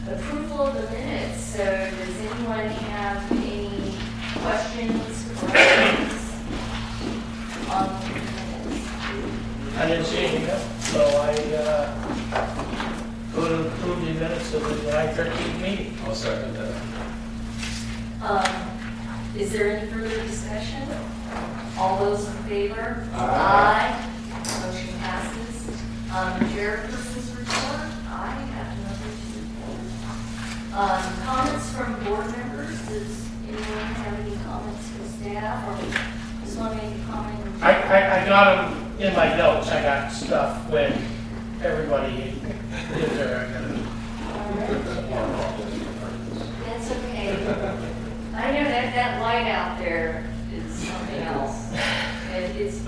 Approval of the minutes. So does anyone have any questions or comments on the minutes? I didn't see anything, so I go to approve the minutes of the July 13th meeting. I'll second that. Is there any further discussion? All those in favor? Aye. Motion passes. Chairperson's report, I have nothing to report. Comments from board members, does anyone have any comments for staff, or just want to make a comment? I got them in my notes. I got stuff when everybody did their. That's okay. I know that light out there is something else. It's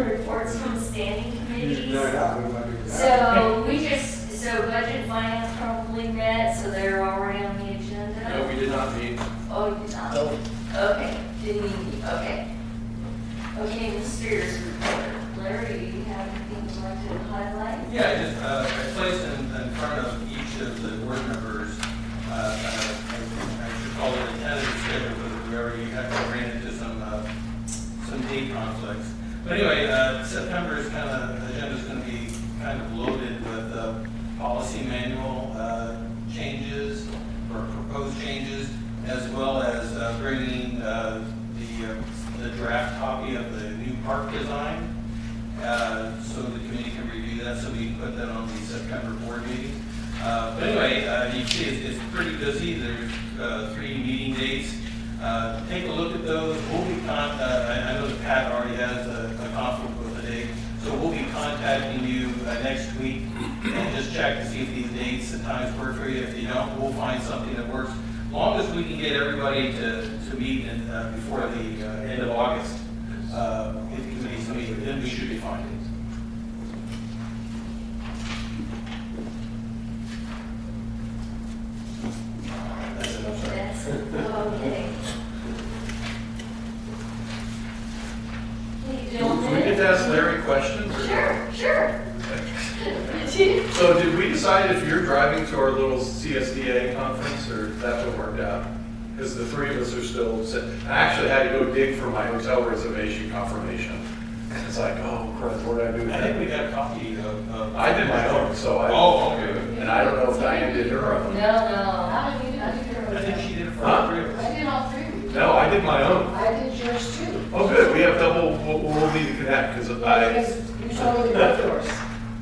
reports from standing committees. So budget and finance probably met, so they're already on the agenda. No, we did not meet. Oh, you did not? No. Okay, didn't even, okay. Okay, Mr. report. Larry, do you have anything you'd like to highlight? Yeah, I placed in front of each of the board members, I should call it a tentative schedule, because we already ran into some date conflicts. But anyway, September's agenda's going to be kind of loaded with policy manual changes or proposed changes, as well as bringing the draft copy of the new park design, so the committee can review that, so we can put that on the September board meeting. But anyway, you see it's pretty busy. There's 3 meeting dates. Take a look at those. We'll be I know that Pat already has a conflict with the date, so we'll be contacting you next week and just check to see if these dates and times work for you. If you don't, we'll find something that works. As long as we can get everybody to meet before the end of August, if the committee's meeting, then we should be fine. That's enough, sorry. That's, okay. Hey, Can we gentlemen. get to ask Larry questions? Sure. So did we decide if you're driving to our little CSDA conference, or that's what worked out? Because the 3 of us are still sitting. I actually had to go dig for my hotel reservation confirmation. It's like, oh, crap, what did I do with I think we that? got a copy of. I did my own, so I. Oh, okay. And I don't know if Diane did her own. No. How did you, I did I yours. think she did it for Huh? all 3 of us. I did all 3 of you. No, I did my own. I did yours too. Oh, good, we have double, we'll need to connect, because Because you told me to book yours.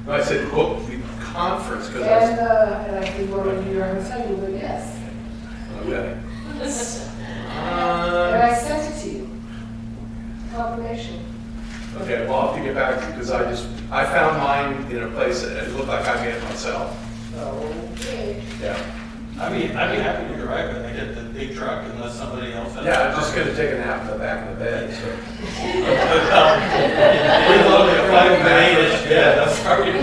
I said book the conference, because And I think we're going to do our hotel, you would yes. okay. And I sent it to you. Confirmation. Okay, well, I'll have to get back to you, because I found mine in a place that it looked like I made it myself. Okay. Yeah. I'd be happy to drive it. I get the big truck unless somebody else has. Yeah, I'm just gonna take a nap in the back of the bed, so. We're only a 5-8-ish. Yeah, that's probably. You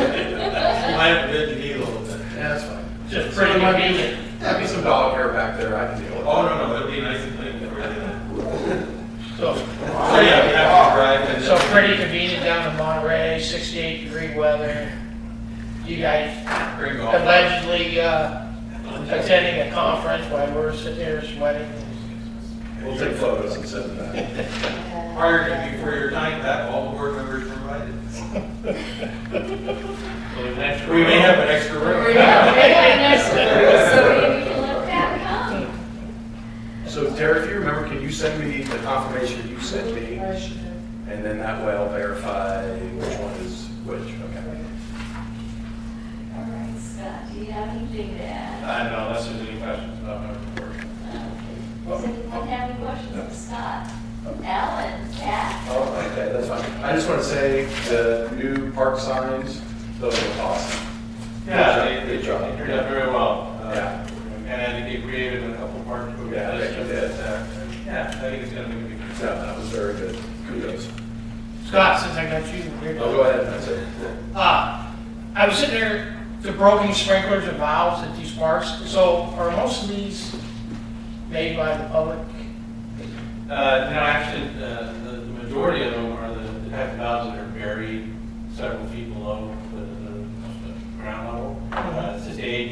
might have to bend your knee a little bit. Yeah, that's fine. Just pretty convenient. Might be some dog hair back there, I can deal with it. Oh, no, it'll be nice and clean before you do So, that. So, yeah, we have to drive and. so pretty convenient down in Monterey, 68-degree weather. You guys Bring golf. allegedly attending a conference while we're sitting here sweating. We'll take photos and send them back. Prior to, before your time, that all the board members provided. We may have an extra room. So maybe you can let that come. So Tara, if you remember, can you send me the confirmation you sent me? I should have. And then that way I'll verify which one is which, okay? All right, Scott, do you have anything to add? No, unless there's any questions about my report. Does anyone have any questions for Scott? Alan, Pat? Oh, okay, that's fine. I just want to say the new park signs, those are awesome. Yeah, Good job. they turned out very well. Yeah. And I think they created a couple of parks. Yeah, I think you did. Yeah, I think it's gonna make a big difference. Yeah, that was very good. Kudos. Scott, since I got you. Oh, go ahead, that's it. I was sitting there, the broken sprinklers and valves at these parks, so are most of these made by the public? No, actually, the majority of them are the type of valves that are buried several feet below the ground level.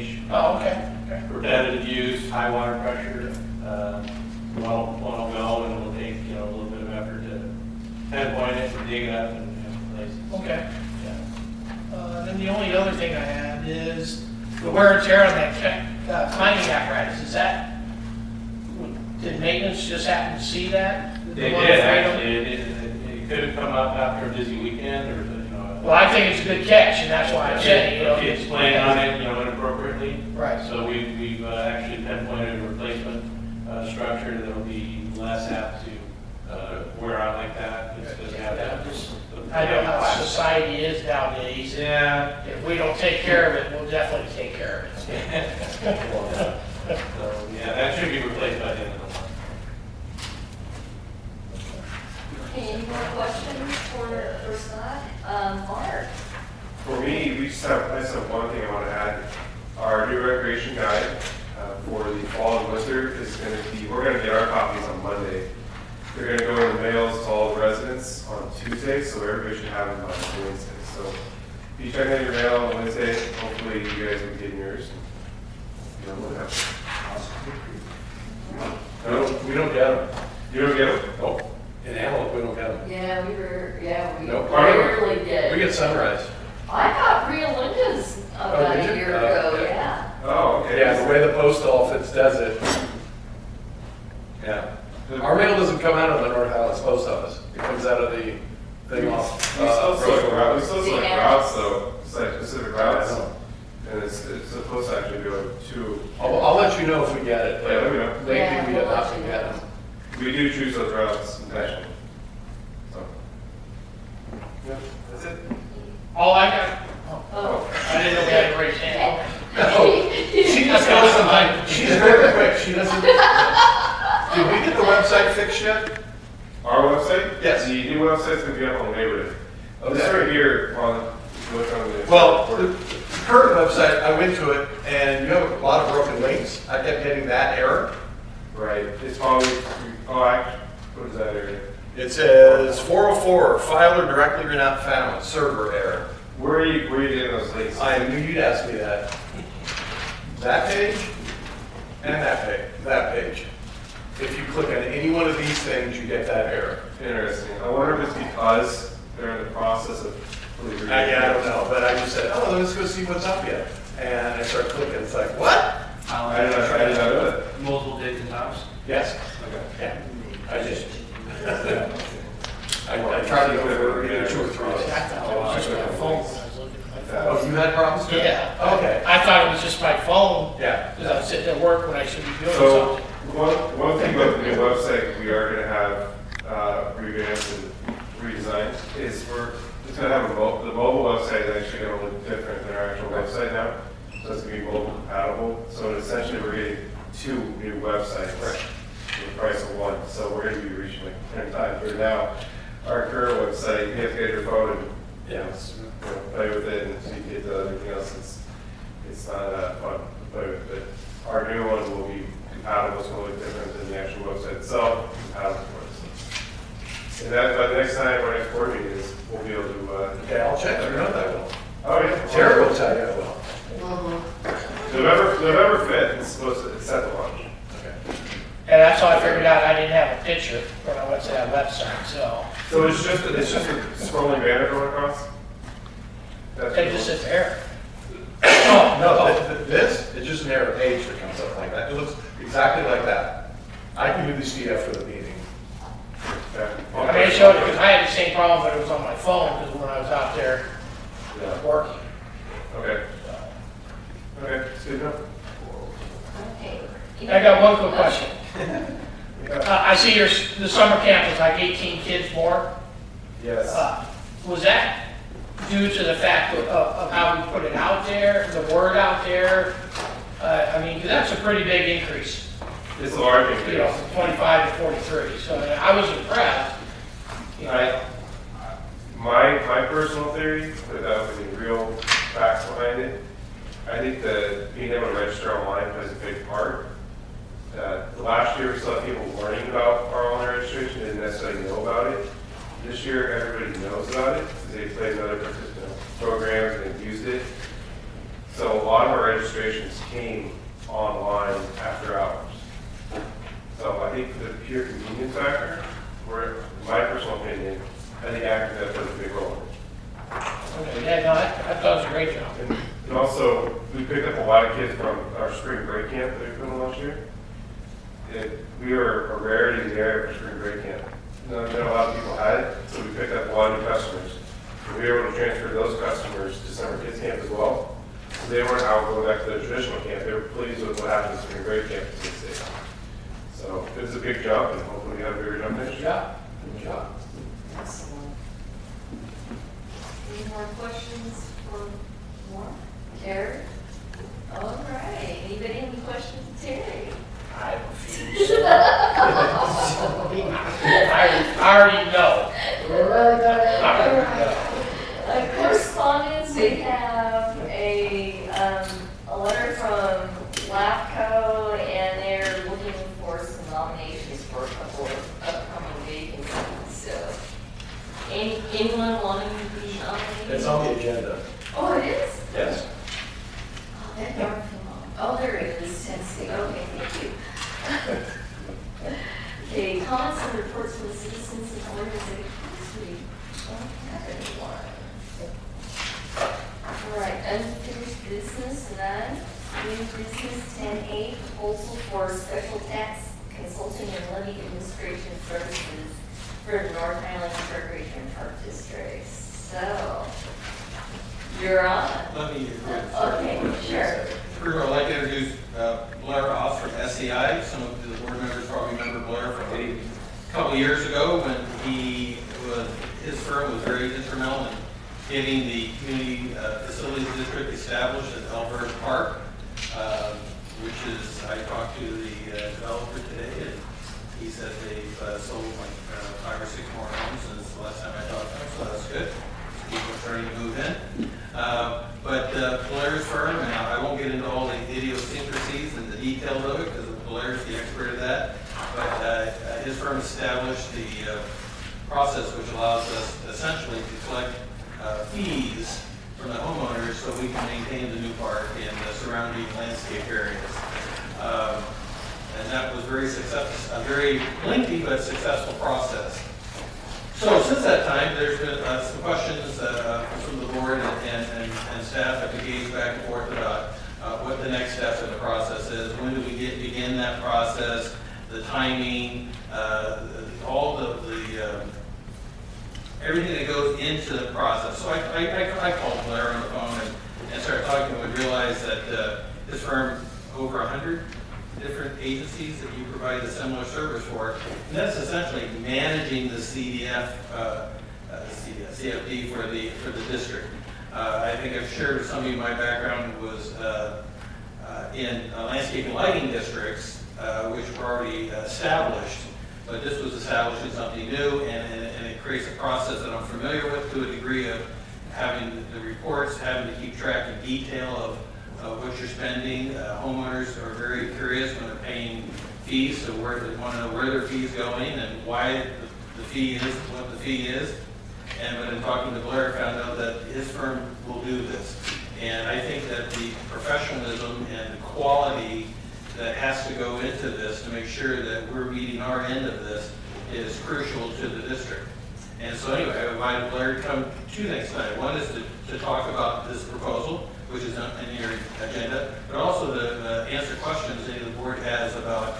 gauge, Oh, okay, okay. repetitive use, high water pressure. One will go, and it'll take, you know, a little bit of effort to pinpoint it, and dig it up, and place it. Okay, yeah. Then the only other thing I had is the wear and tear on that climbing apparatus. Is that, did maintenance just happen to see that? They did, actually. It could have come up after a busy weekend, or, you know. Well, I think it's a good catch, and that's why I'm saying, you know. Kids playing on it, you know, inappropriately. Right. So we've actually pinpointed a replacement structure that'll be less apt to wear out like that. It's just have that. I know how society is nowadays. Yeah. If we don't take care of it, we'll definitely take care of it. So, yeah, that should be replaced by the end of the month. Okay, any more questions for Scott? Mark? For me, I just have one thing I want to add. Our new recreation guide for the fall and winter is going to be, we're going to get our copies on Monday. They're going to go in the mails to all the residents on Tuesday, so everybody should have them by Wednesday. So if you check in your mail on Wednesday, hopefully you guys will be getting yours. You know, what happens. We don't get them. You don't get them? Nope. In Antelope, we don't get them. Yeah, we Nope. rarely We get. get Sunrise. I got Rio Linda's about did a you? year Oh, ago, yeah. yeah. Oh, okay. Yeah, the way the post office does it. Yeah. Our mail doesn't come out of the North Highlands post office. It comes out of the thing off. We still select routes, Yeah. though, site-specific routes. I know. And it's supposed to actually go to, I'll let you know if we get it. Yeah, let me know. Lately, Yeah, we we'll have let not you get know. them. we do choose those routes intentionally. So. Yeah, that's it. All I got, Oh. I didn't know we had to raise hand. She just goes, she's very quick. She doesn't. Did we get the website fixed yet? Our website? Yes. The new website's gonna be up on Labor Day. Okay. This right here on, look on the. Well, the current website, I went to it, and you have a lot of broken links. I kept getting that error. Right, it's probably, what is that area? It says 404, file or directory not found, server error. Where are you getting those links? I knew you'd ask me that. That page and that page. If you click on any one of these things, you get that error. Interesting. I wonder if it's because they're in the process of. I don't know, but I just said, oh, let's go see what's up yet. And I start clicking, it's like, what? I did not know that. Multiple dates and times? Yes, Okay. yeah, I did. I tried to go over either 2 or 3 days. I thought it was just my phone when I was looking at my phone. Oh, you had problems too? Yeah. Okay, I thought it was just my phone, yeah. because I was sitting at work when I should be doing So, something. one thing about the new website we are gonna have, revamped and redesigned is it's gonna have the mobile website is actually gonna look different than our actual website now. So it's gonna be mobile compatible. So essentially we're getting 2 new websites for the price of 1. So we're gonna be reaching like 10 times. Where now, our current website, you have to get your phone and, play with it and so you get to everything else. It's not that fun to play with, but our new one will be compatible. It's gonna look different than the actual website itself, compatible for us. And that, by the next time our next board meeting is, we'll be able to, Okay, I'll check, I know that will. oh yeah. Terry will tell you I will. November 5th, it's supposed to, it's set to launch. Okay. And that's how I figured out I didn't have a picture when I went to that website, so. So it's just a scrolling banner going across? That's It just says error. No, this is just an error page that comes up like that. It looks exactly like that. I can do the CF for the meeting. I mean, it showed, because I had the same problem, but it was on my phone, because when I was out there working. Okay. Okay, it's good enough. Okay. I got one quick question. I see the summer camp is like 18 kids more. Yes. Was that due to the fact of how we put it out there, the word out there? I mean, 'cause that's a pretty big increase, It's a large you know, increase. from 25 to 43. So I was impressed. You know, My personal theory, without any real facts behind it, I think that being able to register online plays a big part. Last year, we saw people learning about our online registration, didn't necessarily know about it. This year, everybody knows about it, because they played in other programs and they've used it. So a lot of our registrations came online after hours. So I think for the pure convenience factor, in my personal opinion, I think Active plays a big role. Okay, yeah, no, I thought it was a great job. And also, we picked up a lot of kids from our spring break camp that we filmed last year. We were a rarity in the area for spring break camp. Not a lot of people had it, so we picked up a lot of new customers. We were able to transfer those customers to summer kids camp as well. So they weren't out going back to their traditional camp. They were pleased with what happened at spring break camp at State State. So it was a big jump, and hopefully we have a bigger jump next Good year. job, good job. Excellent. Any more questions for Warren? Terry? All right, anybody have any questions, Terry? I refuse. I already know. We're really good I already at know. Correspondence, we have a letter from LAFCO, and they're looking for some nominations for a couple of upcoming vacancies, so. Anyone wanting to be nominated? It's on the agenda. Oh, it is? Yes. Oh, that darn thing. Oh, there it is, Tennessee, okay, thank you. Okay, comments and reports from the citizens and organizations, we don't have anyone. All right, unfinished business, none. New business, 10A, proposal for special tax consulting and levy administration services for the North Highlands Recreation Park District. So, you're on. Let me, Okay, sure. First, I'd like to introduce Blair Oss from SEI. Some of the board members probably remember Blair from a couple of years ago when his firm was very instrumental in getting the community facilities district established at Elmhurst Park, which is, I talked to the developer today, and he said they've sold like 5 or 6 more homes since the last time I talked to him, so that's good. People are starting to move in. But Blair's firm, and I won't get into all the idiosyncrasies and the details of it because Blair's the expert of that, but his firm established the process which allows us essentially to collect fees from the homeowners so we can maintain the new park and the surrounding landscape areas. And that was very successful, a very lengthy but successful process. So since that time, there's been some questions from the board and staff have engaged back and forth about what the next steps in the process is. When do we begin that process, the timing, all the everything that goes into the process. So I called Blair on the phone and started talking to him and realized that his firm, over 100 different agencies that you provide a similar service for, and that's essentially managing the CFD for the district. I think I've shared with some of you my background was in landscape and lighting districts, which were already established, but this was establishing something new, and it creates a process that I'm familiar with to a degree of having the reports, having to keep track in detail of what you're spending. Homeowners are very curious when they're paying fees, so they want to know where their fee's going and why the fee is what the fee is. And when in talking to Blair, I found out that his firm will do this. And I think that the professionalism and the quality that has to go into this to make sure that we're meeting our end of this is crucial to the district. And so anyway, I invited Blair to come 2 things tonight. One is to talk about this proposal, which is on your agenda, but also to answer questions that the board has about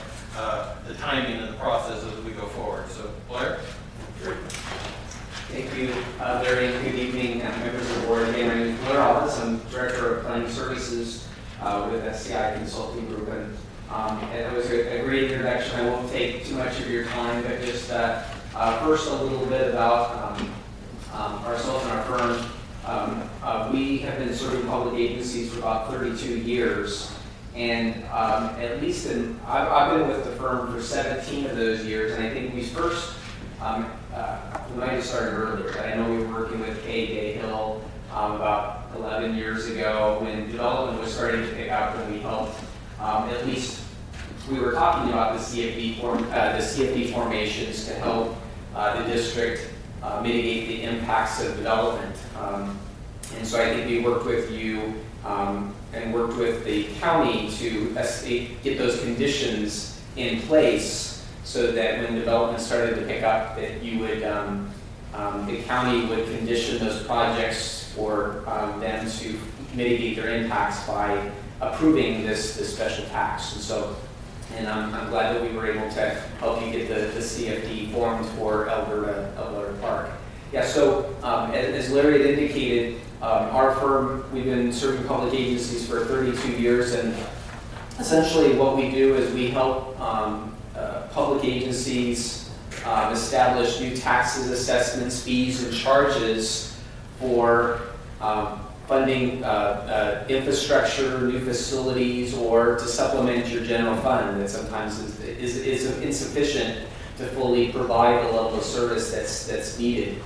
the timing and the process as we go forward. So, Blair? Thank you, Larry. Good evening, members of the board. Again, my name is Blair Alvis. I'm Director of Planning Services with SCI Consulting Group. And it was a great introduction. I won't take too much of your time, but just first a little bit about ourselves and our firm. We have been serving public agencies for about 32 years. And at least I've been with the firm for 17 of those years. And I think we first, we might have started earlier, but I know we were working with Kay Cahill about 11 years ago when development was starting to pick up, and we helped, at least we were talking about the CFD formations to help the district mitigate the impacts of development. And so I think we worked with you and worked worked with the county to get those conditions in place so that when development started to pick up, that you would, the county would condition those projects for them to mitigate their impacts by approving this special tax. And so, and I'm glad that we were able to help you get the CFD formed for Alberta Park. Yeah, so as Larry had indicated, our firm, we've been serving public agencies for 32 years, and essentially what we do is we help public agencies establish new taxes, assessments, fees, and charges for funding infrastructure, new facilities, or to supplement your general fund that sometimes is insufficient to fully provide the level of service that's needed.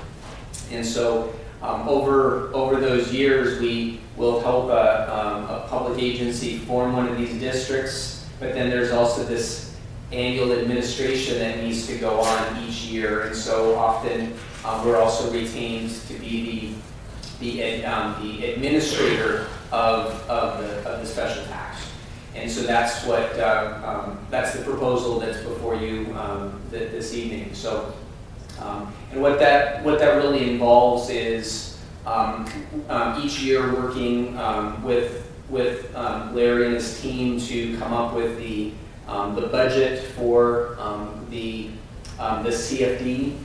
And so over those years, we will help a public agency form one of these districts, but then there's also this annual administration that needs to go on each year. And so often we're also retained to be the administrator of the special tax. And so that's what that's the proposal that's before you this evening. So and what that really involves is each year working with Larry and his team to come up with the budget for the CFD.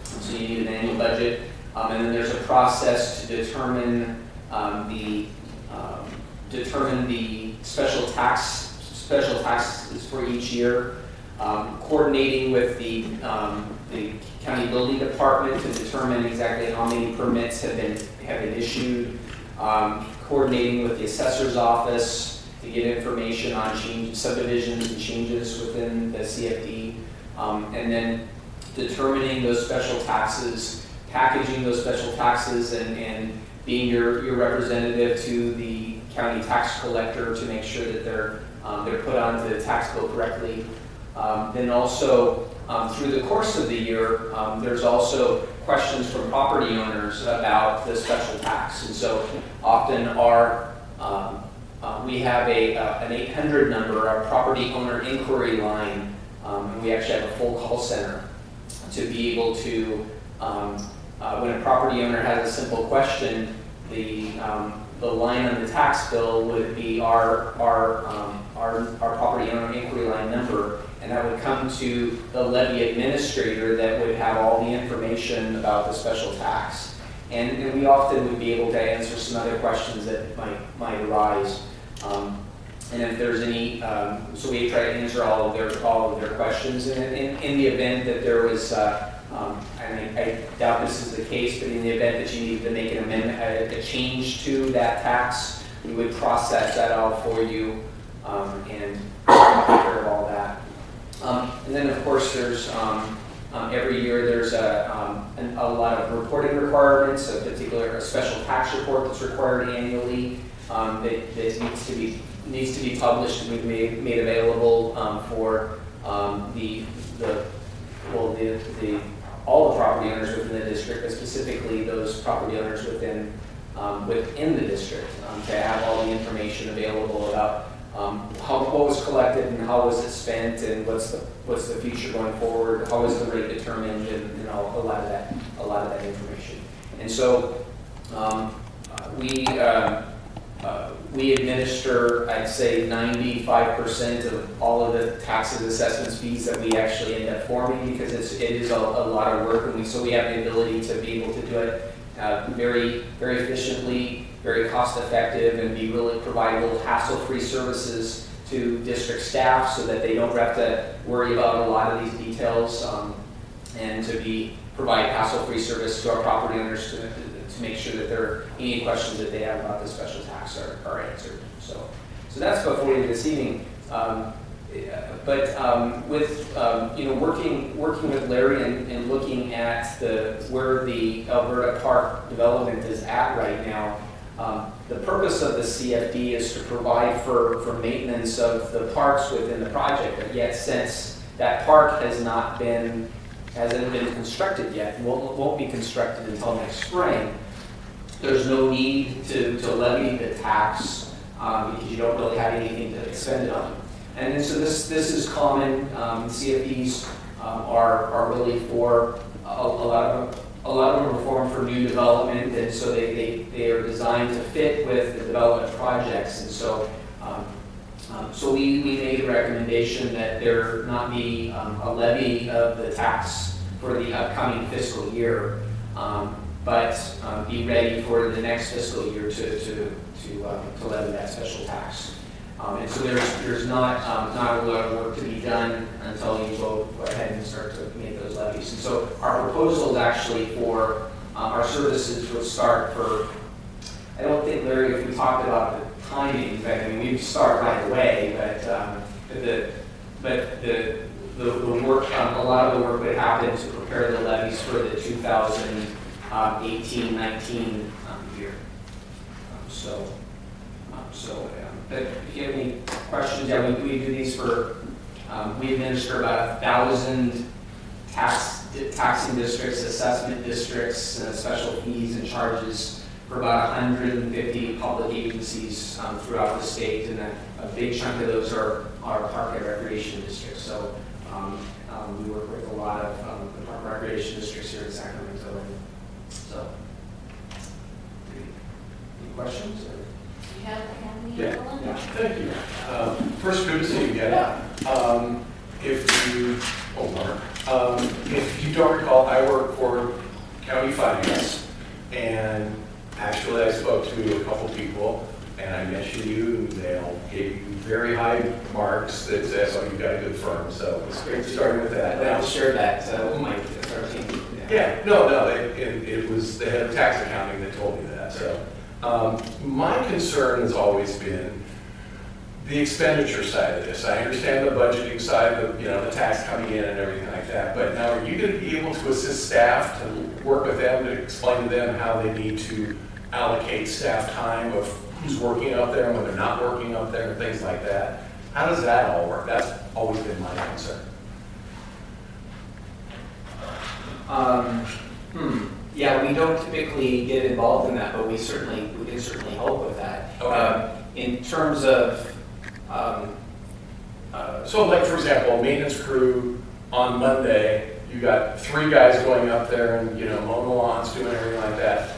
So you need an annual budget, and then there's a process to determine the special taxes for each year, coordinating with the county building department to determine exactly how many permits have been issued, coordinating with the assessor's office to get information on subdivisions and changes within the CFD, and then determining those special taxes, packaging those special taxes, and being your representative to the county tax collector to make sure that they're put onto the tax bill correctly. Then also through the course of the year, there's also questions from property owners about the special tax, and so often we have an 800 number, our property owner inquiry line, and we actually have a full call center to be able to, when a property owner has a simple question, the line on the tax bill would be our property owner inquiry line number, and that would come to the levy administrator that would have all the information about the special tax. And we often would be able to answer some other questions that might arise. And if there's any, so we try to answer all of their questions. And in the event that there was, and I doubt this is the case, but in the event that you needed to make an amendment, a change to that tax, we would process that out for you and take care of all that. And then of course there's every year there's a lot of reporting requirements, a special tax report that's required annually that needs to be published and we've made available for all the property owners within the district, but specifically those property owners within the district to have all the information available about what was collected and how was it spent and what's the future going forward, how was the rate determined, and a lot of that information. And so we administer, I'd say, 95% of all of the taxes, assessments, fees that we actually end up forming, because it is a lot of work, and so we have the ability to be able to do it very, very efficiently, very cost effective, and provide little hassle-free services to district staff so that they don't have to worry about a lot of these details, and to provide hassle-free service to our property owners to make sure that any questions that they have about the special tax are answered. So that's before you this evening. But with working with Larry and looking at where the Alberta Park development is at right now, the purpose of the CFD is to provide for maintenance of the parks within the project. But yet, since that park hasn't been constructed yet, won't be constructed until next spring, there's no need to levy the tax because you don't really have anything to spend it on. And then, so this is common. CFDs are really for a lot of them are formed for new development, and so they are designed to fit with the development projects. And so so we made a recommendation that there not be a levy of the tax for the upcoming fiscal year, but be ready for the next fiscal year to levy that special tax. And so there's not a lot of work to be done until you go ahead and start to make those levies. And so our proposal is actually for our services would start for, I don't think, Larry, if we talked about the timing, but I mean, we'd start right away, but the work, a lot of the work would happen to prepare the levies for the 2018-19 year. But if you have any questions, yeah, we do these for, we administer about 1,000 taxing districts, assessment districts, special fees and charges for about 150 public agencies throughout the state, and a big chunk of those are park and recreation districts. So we work with a lot of the park and recreation districts here in Sacramento. So, any questions? Or? You have any? Yeah. Thank you. First, good to see you again. If you don't recall, I work for county finance, and actually I spoke to a couple people, and I mentioned you, and they all gave you very high marks that says, oh, you've got a good firm, so it's great starting with that. I'll share that with my team. Yeah, it was the head of tax accounting that told me that. So my concern has always been the expenditure side of this. I understand the budgeting side, the tax coming in and everything like that, but now are you going to be able to assist staff to work with them to explain to them how they need to allocate staff time of who's working up there and when they're not working up there and things like that? How does that all work? That's always been my concern. Yeah, we don't typically get involved in that, but we can certainly help with that. Okay. In terms of, So like, for example, a maintenance crew on Monday, you got 3 guys going up there and, mowing the lawns, doing everything like that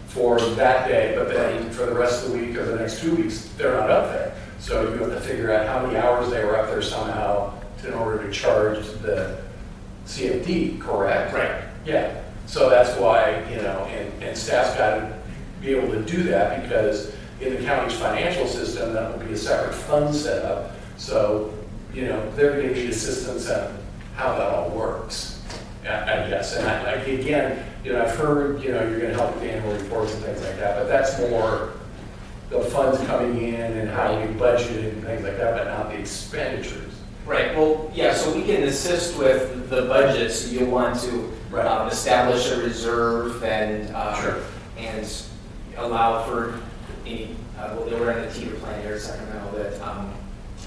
for that day, but then for the rest of the week or the next 2 weeks, they're not up there. So you have to figure out how many hours they were up there somehow in order to charge the CFD, correct? Right. Yeah. So that's why, and staff's got to be able to do that, because in the county's financial system, that will be a separate fund set up. So, they're going to need assistance on how that all works, I guess. And again, I've heard, you're going to help with the annual reports and things like that, but that's more the funds coming in and how we budget it and things like that, but not the expenditures. Right, well, yeah, so we can assist with the budget, so you'll want to establish a reserve and and allow for any, we're in a teeter plan here in Sacramento, that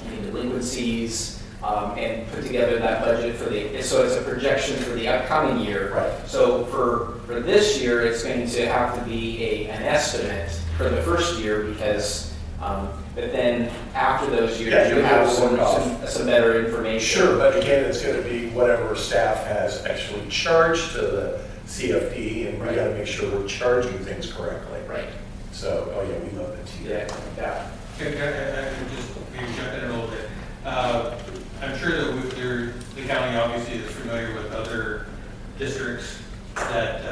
any delinquencies, and put together that budget so it's a projection for the upcoming year. Right. So for this year, it's going to have to be an estimate for the first year, because but then after those years, you have some better information. Sure, but again, it's going to be whatever staff has actually charged to the CFD, and we got to make sure we're charging things correctly. Right. So, we love the T. Yeah. I can just maybe jump in a little bit. I'm sure that the county obviously is familiar with other districts that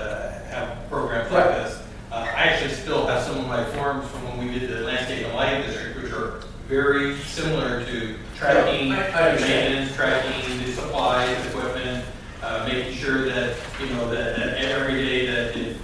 have programs like this. I actually still have some of my forms from when we did the landscape and lighting district, which are very similar to tracking, maintenance, tracking the supplies, equipment, making sure that, that every day that if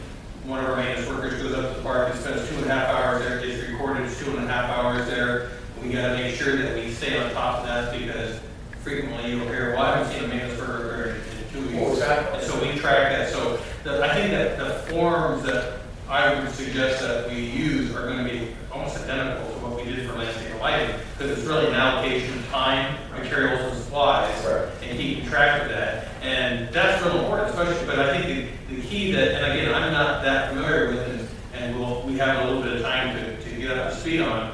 one of our maintenance workers goes up to the park and spends 2.5 hours there, it's recorded as 2.5 hours there. We got to make sure that we stay on top of that, because frequently you'll hear, well, I haven't seen a maintenance worker in 2 weeks. And so we track that. So I think that the forms that I would suggest that we use are going to be almost identical to what we did for landscape and lighting, because it's really an allocation of time, materials, and supplies, and keeping track of that. And that's real important, especially, but I think the key that, and again, I'm not that familiar with, and we have a little bit of time to get up to speed on,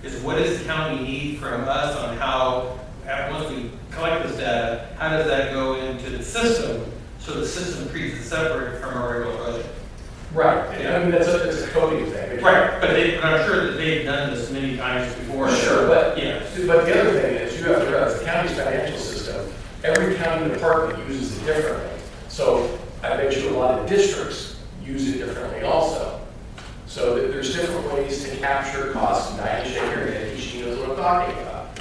is what does the county need from us on how, once we collect this data, how does that go into the system, so the system treats it separate from our regular budget? Right, I mean, that's a coding thing. Right, but I'm sure that they've done this many times before. Sure, but, Yeah. but the other thing is, you have to realize, the county's financial system, every county department uses it differently. So I bet you a lot of districts use it differently also. So there's different ways to capture costs, and Diane shaking her head, she knows what I'm talking about.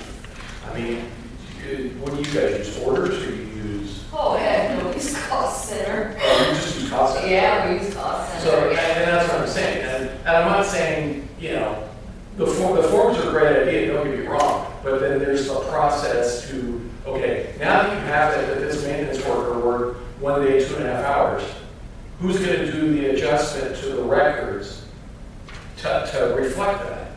I mean, what do you guys use, orders, or you use, Oh, yeah, no, we use cost center. oh, you just use cost center? Yeah, we use cost So, center. and that's what I'm saying, and I'm not saying, you know, the forms are a great idea, don't get me wrong, but then there's the process to, okay, now that you have it, that this maintenance worker worked 1 day, 2.5 hours, who's gonna do the adjustment to the records to reflect that?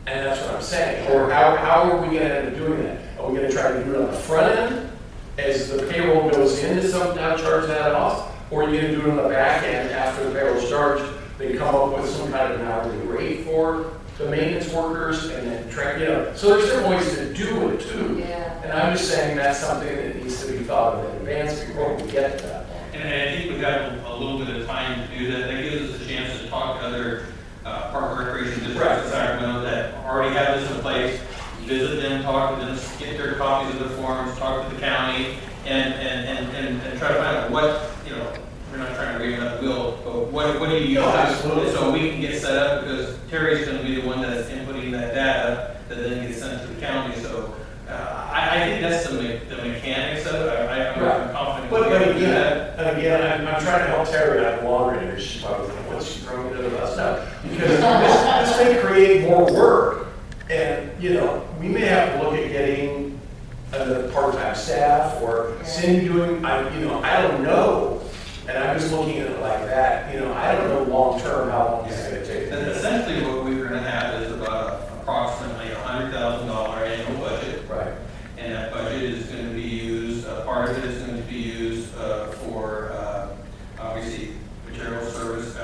And that's what I'm saying, or how are we gonna end up doing that? Are we gonna try to do it on the front end, as the payroll goes in, is somehow charge that off? Or are you gonna do it on the back end after the payroll's charged, they come up with some kind of an hourly rate for the maintenance workers and then track, you know, so there's different ways to do it too. Yeah. And I'm just saying that's something that needs to be thought of in advance before we get to that. And I think we've got a little bit of time to do that. That gives us a chance to talk to other park and recreation districts in Sacramento that already have this in place, visit them, talk to them, get their copies of the forms, talk to the county, and try to find out what, you know, we're not trying to reinvent the wheel, but what do you use? No, absolutely. So we can get set up, because Terry's gonna be the one that's inputting that data that then gets sent to the county, so I think that's the mechanics of it. I'm confident. But we can do that. again, I'm trying to help Terry out longer here. She's probably thinking, what's she throwing into the bus now? Because this may create more work. And, you know, we may have to look at getting another part-time staff or Cindy doing, I don't know. And I'm just looking at it like that, you know, I don't know long-term how long it's gonna take. And essentially what we're gonna have is about approximately $100,000 annual budget. Right. And that budget is gonna be used, part of it is going to be used for, obviously, material service,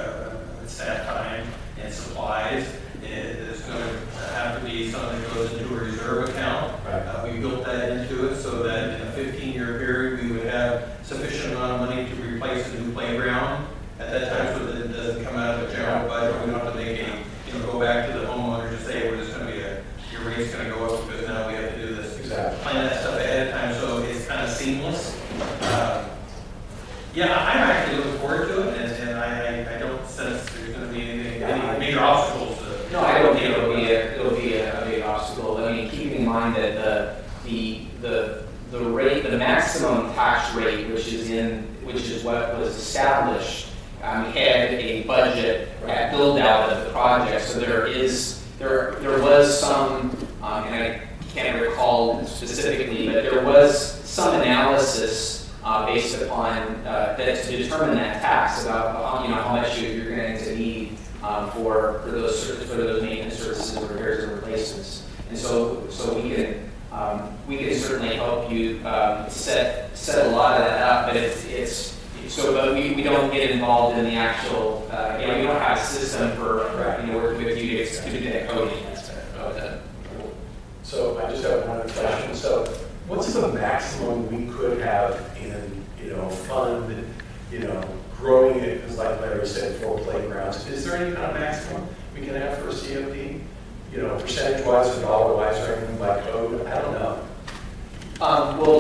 staff time and supplies. It's gonna have to be something that goes into a reserve account. Right. We built that into it so that in a 15-year period, we would have sufficient amount of money to replace a new playground at that time, so that it doesn't come out of the general budget. We don't have to make any, go back to the homeowner and say, we're just gonna be your rate's gonna go up because now we have to do this. Exactly. Plan that stuff ahead of time, so it's kind of seamless. Yeah, I'm actually looking forward to it, and I don't sense there's gonna be any major obstacles to. No, I don't think it'll be a big obstacle. I mean, keeping in mind that the rate, the maximum tax rate, which is what was established, had a budget at build out of the project. So there was some, and I can't recall specifically, but there was some analysis based upon that to determine that tax about how much you're going to need for those maintenance services, repairs and replacements. And so we can certainly help you set a lot of that up, but but we don't get involved in the actual we don't have a system for working with you to do that coding. Okay. So I just have one other question. So what's the maximum we could have in, fund, growing it, because like Larry said, 4 playgrounds? Is there any kind of maximum we can have for a CFD? Percentage-wise or dollar-wise or anything by code? I don't know. Well,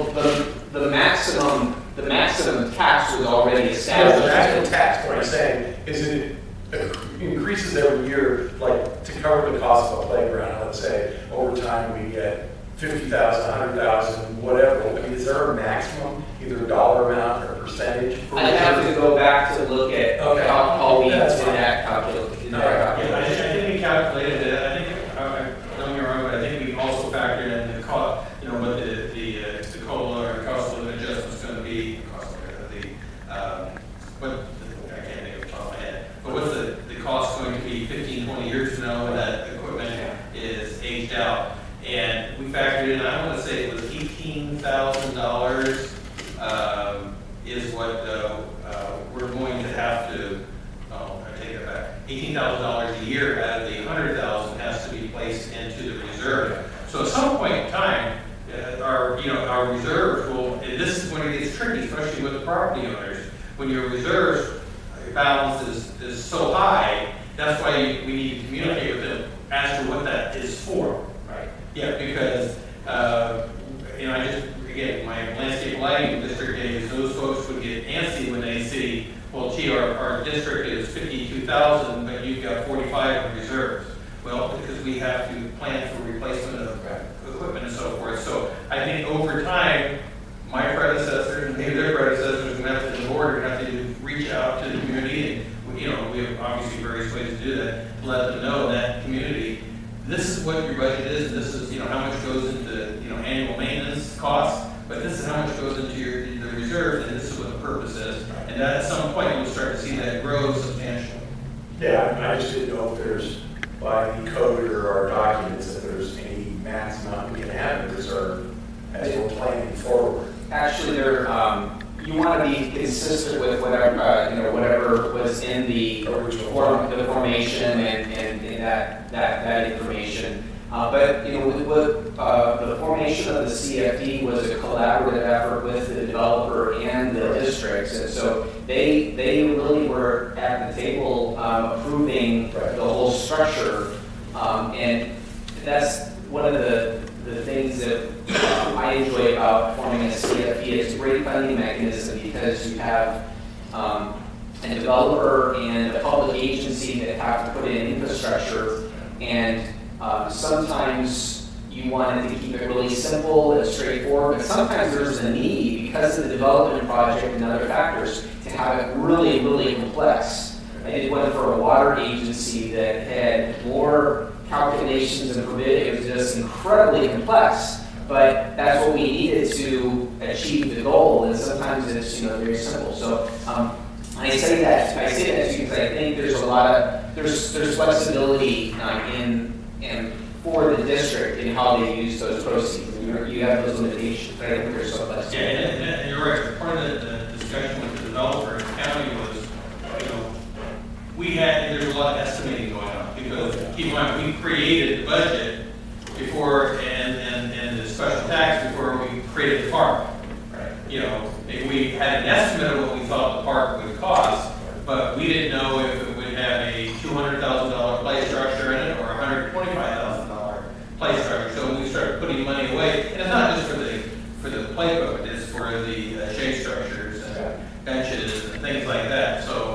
the maximum tax was already established. The maximum tax, what I'm saying, is it increases every year, like to cover the cost of a playground. Let's say over time we get 50,000, 100,000, whatever. I mean, is there a maximum, either dollar amount or percentage? I have to go back to look at how we did That's fine. that calculation. Yeah, I think we calculated it. I think, don't get me wrong, but I think we also factored in the cost, what the COLA or cost of living adjustment's going to be, I can't think of the top of my head, but what's the cost going to be 15, 20 years from now when that equipment is aged out? And we factored in, I want to say it was $18,000 is what we're going to have to, I take that back, $18,000 a year out of the $100,000 has to be replaced into the reserve. So at some point in time, our reserves will, and this is when it gets tricky, especially with the property owners. When your reserves balance is so high, that's why we need to communicate with them as to what that is for. Right. Yeah, because, I just, again, my landscape lighting district days, those folks would get antsy when they see, well, gee, our district is 52,000, but you've got 45 in reserves. Well, because we have to plan for replacement of equipment and so forth. So I think over time, my predecessors and maybe their predecessors, and that's the board, have to reach out to the community. And, we have obviously various ways to do that, to let them know in that community, this is what your budget is, this is, how much goes into, annual maintenance costs, but this is how much goes into the reserves, and this is what the purpose is. And that at some point, we'll start to see that grow substantially. Yeah, I just didn't know if there's, by the code or our documents, if there's any max amount we can have in reserve as we're planning forward. Actually, you want to be consistent with whatever, whatever was in the the formation and that information. But with the formation of the CFD was a collaborative effort with the developer and the districts, and so they really were at the table approving the whole structure, and that's one of the things that I enjoy about forming a CFD. It's a great funding mechanism because you have a developer and a public agency that have to put in infrastructure, and sometimes you wanted to keep it really simple and straightforward, but sometimes there's a need, because of the development project and other factors, to have it really, really complex. I did one for a water agency that had more calculations and permitting. It was just incredibly complex, but that's what we needed to achieve the goal, and sometimes it's very simple. So I say that to you because I think there's a lot of there's flexibility in for the district in how they use those proceeds. You have those limitations, but I think there's some flexibility. Yeah, and you're right. Part of the discussion with the developer in the county was, there's a lot of estimating going on, because keep in mind, we created the budget before and the special tax before we created the park. Right. If we had an estimate of what we thought the park would cost, but we didn't know if it would have a $200,000 play structure in it or a $125,000 play structure. So we started putting money away, and it's not just for the play equipment, it's for the shade structures and benches and things like that. So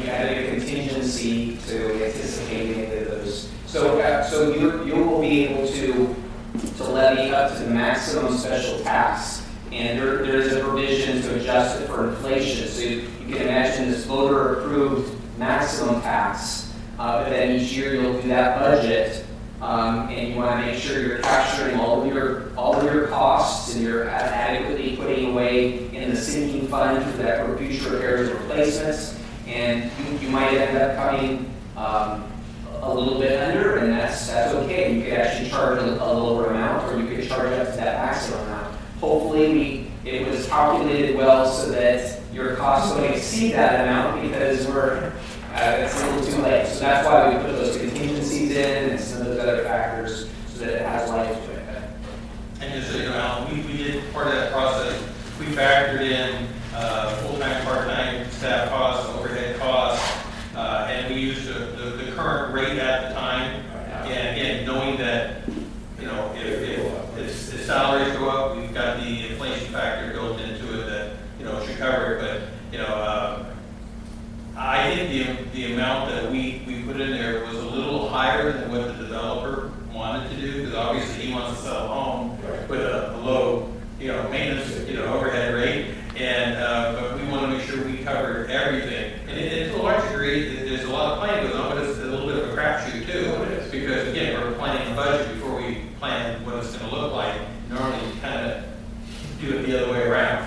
we added a contingency to anticipate any of those. So you will be able to levy up to the maximum special tax, and there is a provision to adjust it for inflation. So you can imagine this voter-approved maximum tax, but then each year you'll do that budget, and you want to make sure you're capturing all of your costs, and you're adequately putting away in the sinking fund for that for future repairs and replacements. And you might end up coming a little bit under, and that's okay. You could actually charge a lower amount, or you could charge up to that maximum amount. Hopefully, it was calculated well so that your costs don't exceed that amount, because it's a little too late. So that's why we put those contingencies in and some of those other factors so that it has life to it. And just so you know, Alan, we did part of that process. We factored in full-time, part-time staff costs, overhead costs, and we used the current rate at the time. And again, knowing that, if salaries go up, we've got the inflation factor built into it that, should cover it. But, I think the amount that we put in there was a little higher than what the developer wanted to do, because obviously he wants to sell a home with a low, maintenance, overhead rate. And but we want to make sure we cover everything. And to a large degree, there's a lot of planning goes on, but it's a little bit of a crapshoot too. Because again, we're planning a budget before we plan what it's going to look like. Normally, you kind of do it the other way around.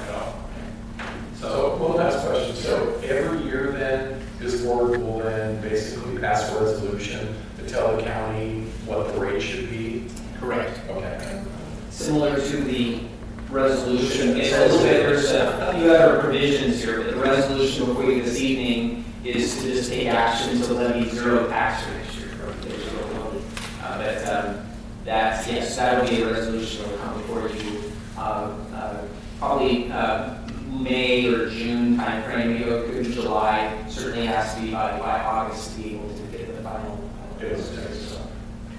So one last question. So every year then, this board will then basically pass a resolution to tell the county what the rate should be? Correct. Okay. Similar to the resolution, it's a little bit, there's a few other provisions here, but the resolution before you this evening is to just take action to levy zero tax for next year. That's, yes, that'll be a resolution that will come before you, probably May or June timeframe, maybe it could be July. Certainly has to be by August to be able to get the final.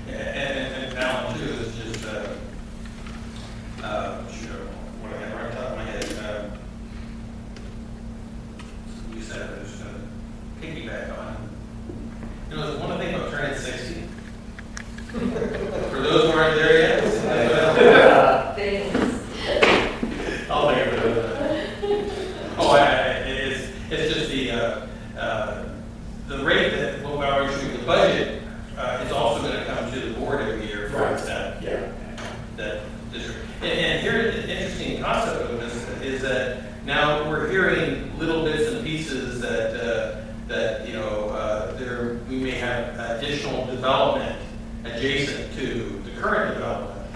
Yeah, and Alan too is just, sure, what I have right on top of my head, you said I was just gonna piggyback on. You know, there's one thing about turning 60. For those who aren't there yet, Things. I'll think of it. Oh, it's just the rate that, well, we're shooting the budget, is also gonna come to the board every year for Right. that. Yeah. That district. And here, the interesting concept of this is that now we're hearing little bits and pieces that, you know, we may have additional development adjacent to the current development.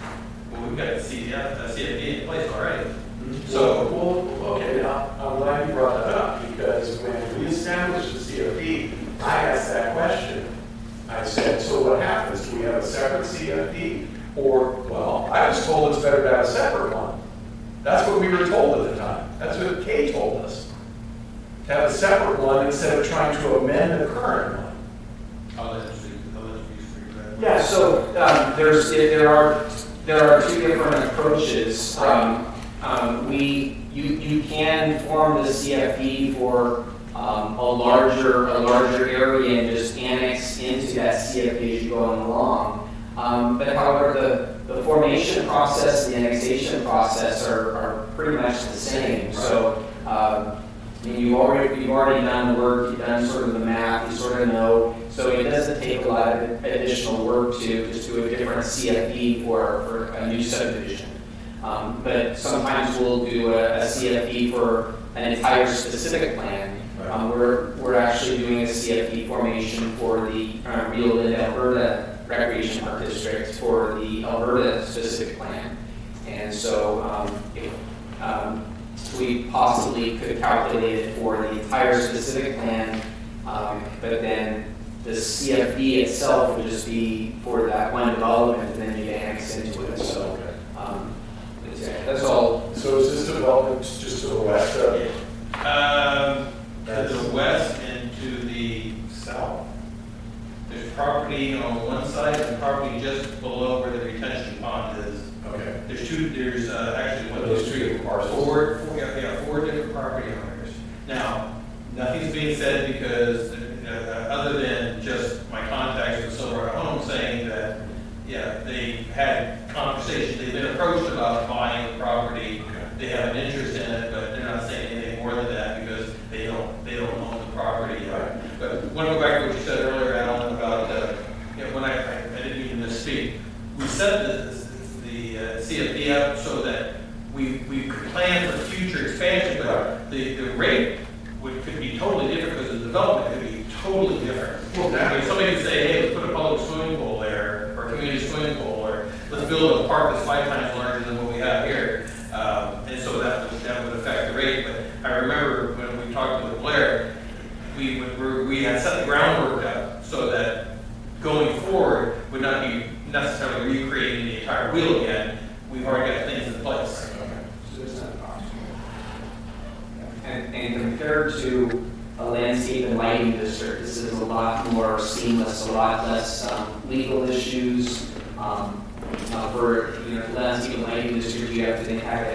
Well, we've got a CFD in place already. So, Well, okay, I'm glad you brought that up, because when we established the CFD, I asked that question. I said, so what happens? Do we have a separate CFD? Or, well, I was told it's better to have a separate one. That's what we were told at the time. That's what Kay told us. To have a separate one instead of trying to amend the current one. I'll let you speak to that. Yeah, so there are two different approaches. You can form the CFD for a larger area and just annex into that CFD as you go along. But however, the formation process and the annexation process are pretty much the same. So I mean, you've already done the work, you've done sort of the math, you sort of know. So it doesn't take a lot of additional work to just do a different CFD for a new subdivision. But sometimes we'll do a CFD for an entire specific plan. We're actually doing a CFD formation for the Rio Linda, Alberta Recreation Park District for the Alberta specific plan. And so we possibly could calculate it for the entire specific plan, but then the CFD itself would just be for that one development, and then you annex into it. So that's all. So is this development just to the west of it? To the west and to the south. There's property on one side and property just below where the retention pond is. Okay. There's actually one of Those those two parcels. four different property owners. Now, nothing's being said because, other than just my contacts with Silver Home saying that, yeah, they've had conversations, they've been approached about buying the property, they have an interest in it, but they're not saying anything more than that because they don't own the property yet. But I want to go back to what you said earlier, Alan, about, when I didn't mean to misspeak. We set the CFD up so that we could plan for future expansion, but the rate could be totally different because the development could be totally different. I mean, somebody could say, hey, let's put a public swimming pool there, or a community swimming pool, or let's build a park that's 5 times larger than what we have here. And so that would affect the rate. But I remember when we talked with Blair, we had set the groundwork up so that going forward would not be necessarily recreating the entire wheel again. We've already got things in place. And compared to a landscape and lighting district, this is a lot more seamless, a lot less legal issues. For landscape and lighting district, you have to have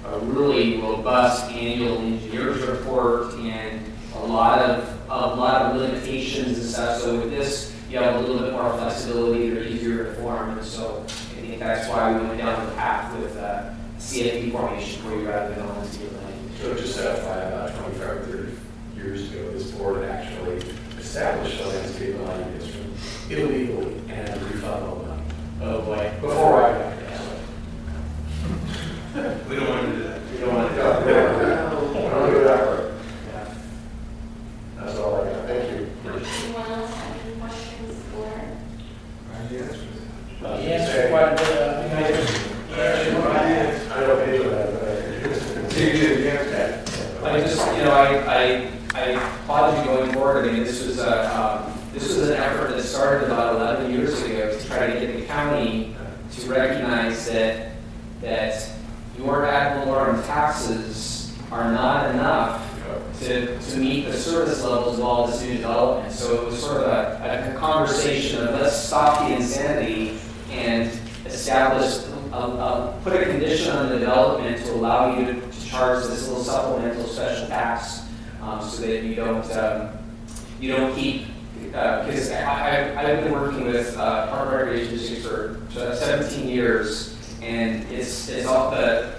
a really robust annual engineer's report and a lot of limitations and stuff. So with this, you have a little bit more flexibility, they're easier to form, and so I think that's why we went down the path with CFD formation for you rather than landscape and lighting. So just to identify, about 25 or 30 years ago, this board had actually established a landscape and lighting district illegally and refundable money. Oh boy. Before I got there. We don't want to do that. We don't want to do that. We don't want to do that part. Yeah. That's all I got. Thank you. Anyone else have any questions for? He answered quite a bit. I don't pay for that, but I just, I applaud you going forward. I mean, this was an effort that started about 11 years ago to try to get the county to recognize that your ad valorem taxes are not enough to meet the service levels of all this new development. So it was sort of a conversation of let's stop the insanity and establish, put a condition on the development to allow you to charge this little supplemental special tax, so that you don't keep, because I've been working with Park Recreation District for 17 years, and it's all the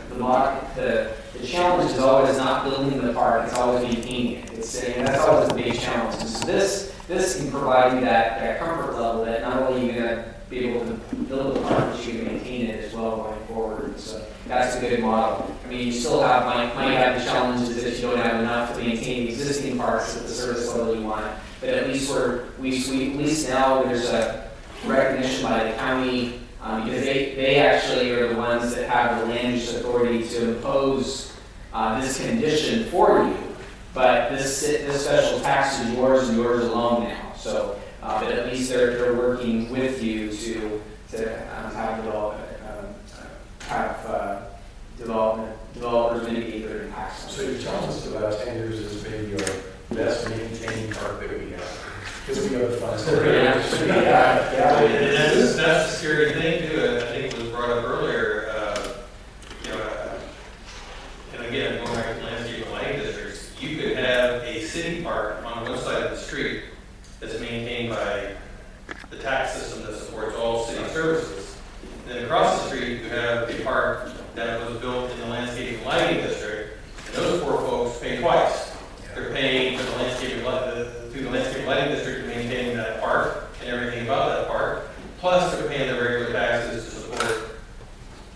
challenge is always not building the park, it's always maintaining it. And that's always the big challenge. And so this can provide you that comfort level that not only are you going to be able to build the park, but you can maintain it as well going forward. So that's a good model. I mean, you still might have the challenges that you don't have enough to maintain the existing parks at the service level you want. But at least at least now there's a recognition by the county, because they actually are the ones that have the land use authority to impose this condition for you. But this special tax is yours and yours alone now. So, but at least they're working with you to developers mitigate their impacts. So you're telling us the last 10 years has been your best maintained park that we have? Because we have the funds. Yeah. And that's the scary thing too, I think it was brought up earlier, and again, going back to landscape and lighting districts, you could have a city park on one side of the street that's maintained by the tax system that supports all city services. Then across the street, you have a park that was built in the landscape and lighting district, and those poor folks pay twice. They're paying for the landscape through the landscape and lighting district to maintain that park and everything about that park, plus they're paying their regular taxes to support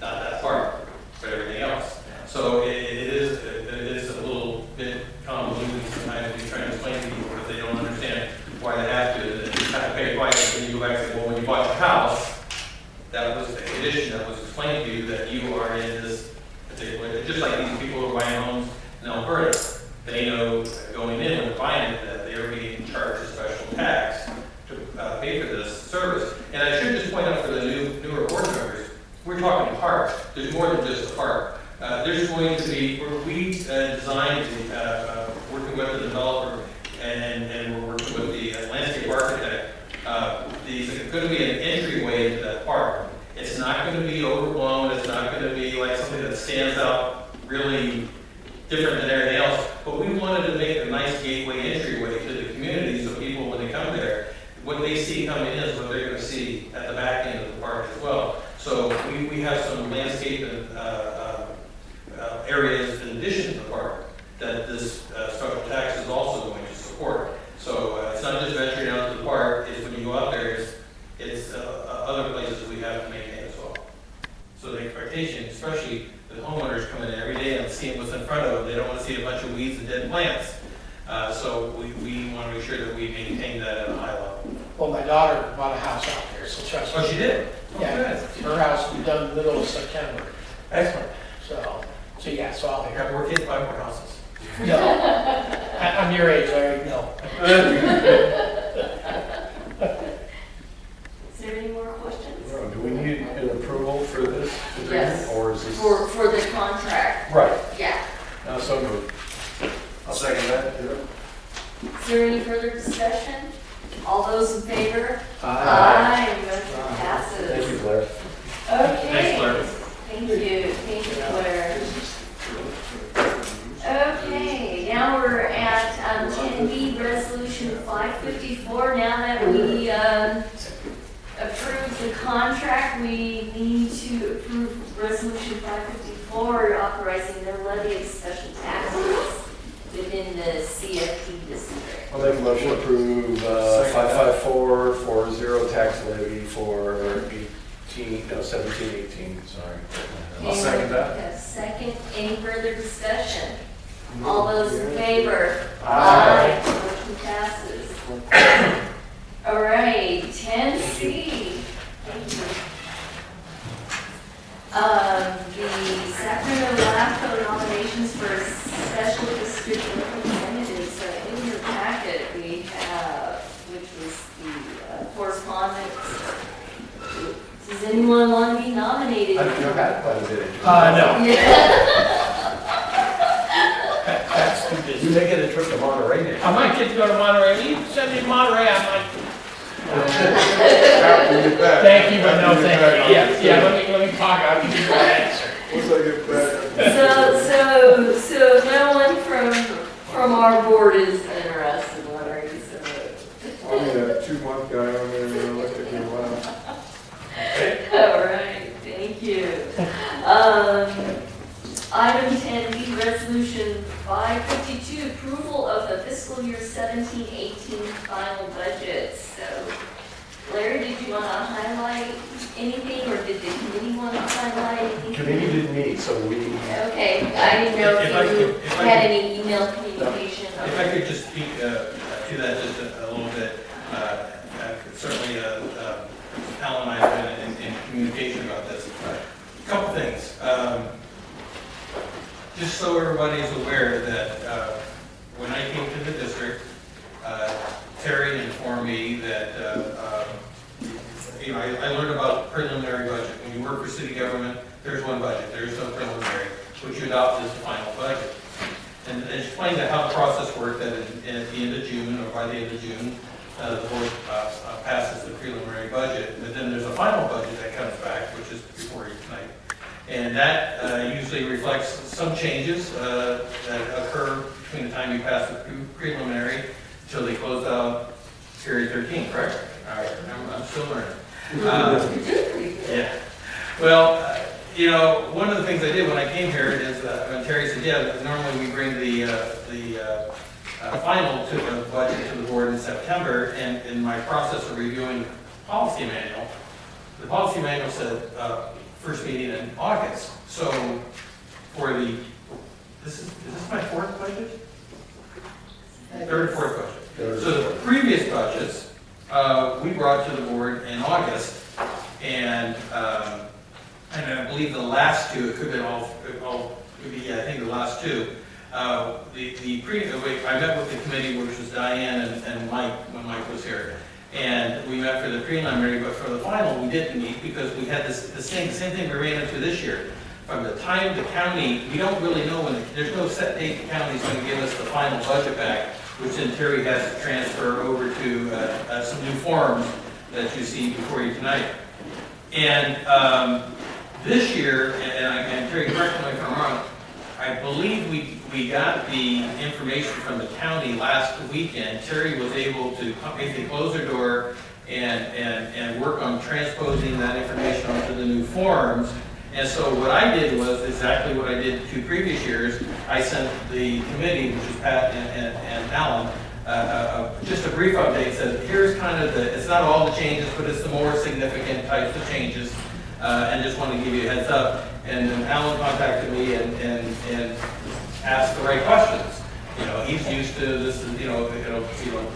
not that park, but everything else. So it is a little bit convoluted sometimes when you try to explain to people because they don't understand why they have to. They just have to pay twice, and then you go back and say, well, when you bought the house, that was a condition that was explained to you that you are in this particular, just like these people who are buying homes in Alberta. They know going in when they're buying it that they're being charged a special tax to pay for this service. And I should just point out for the newer board members, we're talking parks. There's more than just a park. There's going to be, we designed, working with the developer and we're working with the landscape architect, there's going to be an entryway into that park. It's not going to be overblown. It's not going to be like something that stands out really different than everything else. But we wanted to make a nice gateway entryway to the community so people, when they come there, what they see coming in is what they're going to see at the back end of the park as well. So we have some landscape and areas in addition to the park that this special tax is also going to support. So it's not just venturing out to the park, it's when you go out there, it's other places we have to maintain as well. So the expectation, especially the homeowners coming in every day and seeing what's in front of them, they don't want to see a bunch of weeds and dead plants. So we want to make sure that we maintain that at a high level. Well, my daughter bought a house out there, so trust me. Oh, she did? Yeah, her house will be done in the middle of September. Excellent. So yeah, so I'll I got more kids, buy more houses. No, I'm your age, Larry, no. Is there any more questions? Do we need an approval for this? Yes. Or is this? For the contract, Right. yeah. So moved. I'll second that. Is there any further discussion? All those in favor? Aye. Motion passes. Thank you, Blair. Okay. Thanks, Blair. Thank you, Claire. Okay, now we're at 10B, Resolution 554. Now that we approved the contract, we need to approve Resolution 554, authorizing the levy of special taxes within the CFP district. I'll make a motion to approve 55440 tax levy for 17, 18, sorry. I'll second that. A second, any further discussion? All those in favor? Aye. Motion passes. All right, 10C. Thank you. The Sacramento LAFCO nominations for special district representatives are in your packet. We have, which was the correspondence Does anyone want to be nominated? I've had quite a bit of. No, Yeah. that's too You busy. may get a trip to Monterey next. I might get to go to Monterey. You send me to Monterey, I might. After you get back. Thank you, but no After you get thank you. back, Yeah, let me talk, I'll give you that answer. Once I get back. So no one from our board is interested, Larry, so. I'll be that 2-month guy on there, and I'll look at you a while. All right, thank you. Item 10B, resolution 552, approval of the fiscal year 17-18 final budget. So Larry, did you want to highlight anything, or did the committee want to highlight anything? Committee didn't meet, so we, Okay, I didn't know If I if you could- if I had could- any email communication. If I could just speak to that just a little bit, certainly Alan and I have been in communication about this. A couple things. Just so everybody is aware that when I came to the district, Terry informed me that, I learned about preliminary budget. When you work for city government, there's one budget, there's no preliminary, which you adopt as the final budget. And explain that how the process worked, that at the end of June, or by the end of June, the board passes the preliminary budget, but then there's a final budget that comes back, which is before you tonight. And that usually reflects some changes that occur between the time you pass the preliminary until they close out period 13, correct? All right, I'm still learning. You did pretty good. Yeah. Well, one of the things I did when I came here is, when Terry said, yeah, normally we bring the final to the budget to the board in September, and in my process of reviewing the policy manual, the policy manual said, first meeting in August. So for is this my fourth budget? Third, fourth budget. So the previous budgets, we brought to the board in August, and I believe the last two, it could have been I think the last two. I met with the committee, which was Diane and Mike, when Mike was here. And we met for the preliminary, but for the final, we didn't meet because we had the same thing we ran into this year. From the time the county, we don't really know there's no set date the county's going to give us the final budget back, which then Terry has to transfer over to some new forms that you see before you tonight. And this year, and Terry, correct me if I'm wrong, I believe we got the information from the county last weekend. Terry was able to basically close their door and work on transposing that information onto the new forms. And so what I did was exactly what I did 2 previous years. I sent the committee, which is Pat and Alan, just a brief update. Said, here's kind of it's not all the changes, but it's the more significant types of changes. And just want to give you a heads up. And then Alan contacted me and asked the right questions. He's used to this,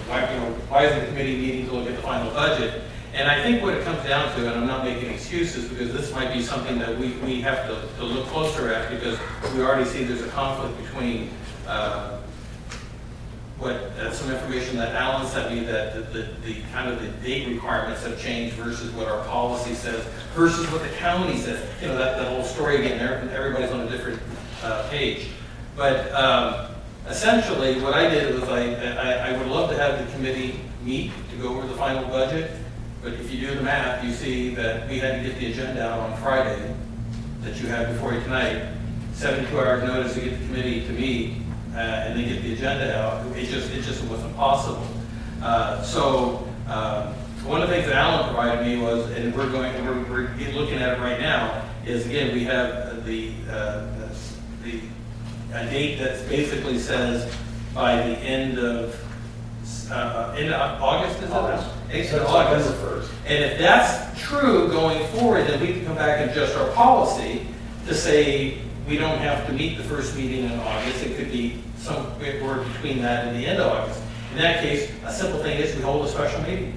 why is the committee meeting to look at the final budget? And I think what it comes down to, and I'm not making excuses, because this might be something that we have to look closer at, because we already see there's a conflict between some information that Alan sent me, that the kind of the date requirements have changed versus what our policy says, versus what the county says. That whole story again, everybody's on a different page. But essentially, what I did was I would love to have the committee meet to go over the final budget. But if you do the math, you see that we had to get the agenda out on Friday that you have before you tonight, 72 hours notice to get the committee to meet, and then get the agenda out. It just wasn't possible. So one of the things that Alan provided me was, and we're looking at it right now, is again, we have a date that basically says by the end of August, is it? August. It's August. September 1st. And if that's true going forward, then we can come back and adjust our policy to say we don't have to meet the first meeting in August. It could be somewhere between that and the end of August. In that case, a simple thing is we hold a special meeting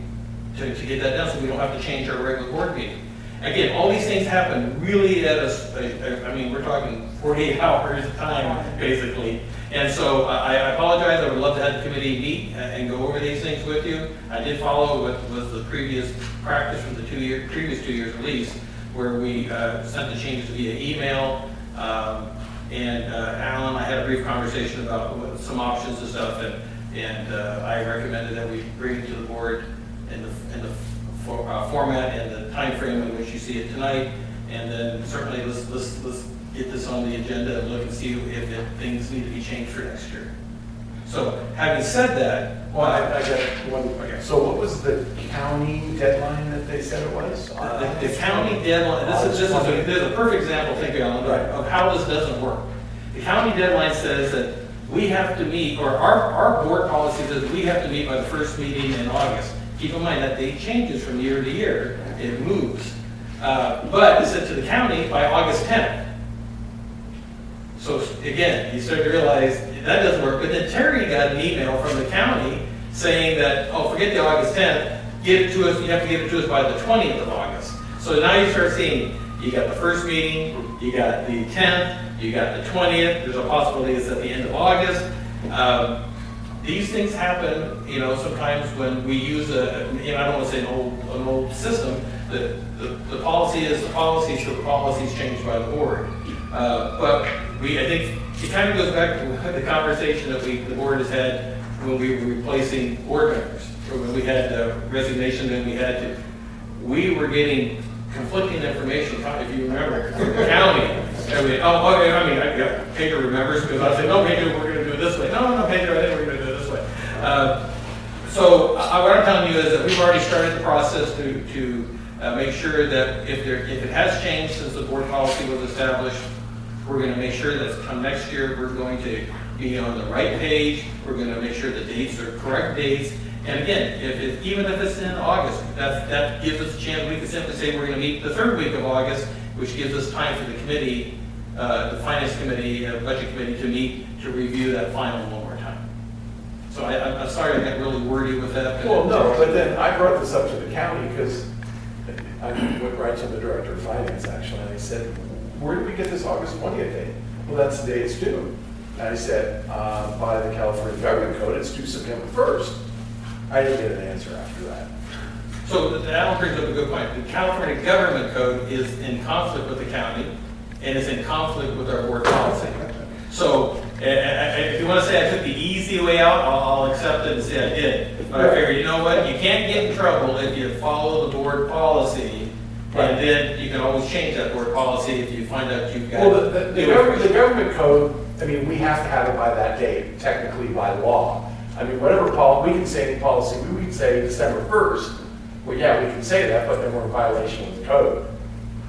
to get that done, so we don't have to change our regular board meeting. again, all these things happen really at I mean, we're talking 48 hours of time, basically. And so I apologize, I would love to have the committee meet and go over these things with you. I did follow what was the previous practice from the previous 2 years at least, where we sent the changes via email. Alan, I had a brief conversation about some options and stuff, and I recommended that we bring it to the board in the format and the time frame in which you see it tonight. And then certainly let's get this on the agenda and look and see if things need to be changed for next year. So having said that, Well, I got one. Okay. So what was the county deadline that they said it was? the county deadline, this is a perfect example, thank you, Alan, of how this doesn't work. The county deadline says that we have to meet, or our board policy says we have to meet by the first meeting in August. Keep in mind that date changes from year to year, it moves. But it said to the county by August 10th. So again, you start to realize that doesn't work, but then Terry got an email from the county saying that, oh, forget the August 10th, give it to us, you have to give it to us by the 20th of August. So now you start seeing, you got the first meeting, you got the 10th, you got the 20th, there's a possibility it's at the end of August. These things happen, you know, sometimes when we use I don't want to say an old system, the policy is the policy, so the policy is changed by the board. But I think it kind of goes back to the conversation that the board has had when we were replacing board members, or when we had resignation and we were getting conflicting information, if you remember, from the county. Pedro remembers, because I said, no, Pedro, we're going to do it this way. No, Pedro, I think we're going to do it this way. So what I'm telling you is that we've already started the process to make sure that if it has changed since the board policy was established, we're going to make sure that come next year, we're going to be on the right page. We're going to make sure the dates are correct dates. And again, even if it's in August, that gives us a chance. We can simply say we're going to meet the third week of August, which gives us time for the committee, the finance committee, budget committee to meet to review that final one more time. So I'm sorry I got really wordy with that. Well, no, but then I brought this up to the county because I went right to the director of finance actually, and I said, where did we get this August 20th date? Well, that's the day it's due. And I said, by the California government code, it's due September 1st. I didn't get an answer after that. So that brings up a good point. The California government code is in conflict with the county, and it's in conflict with our board policy. So if you want to say I took the easy way out, I'll accept it and say I did. But I figured, you know what? You can't get in trouble if you follow the board policy, and then you can always change that board policy if you find out you've got. Well, the government code, I mean, we have to have it by that date, technically by law. I mean, whatever we can say any policy, we can say December 1st. Well, yeah, we can say that, but then we're in violation of the code.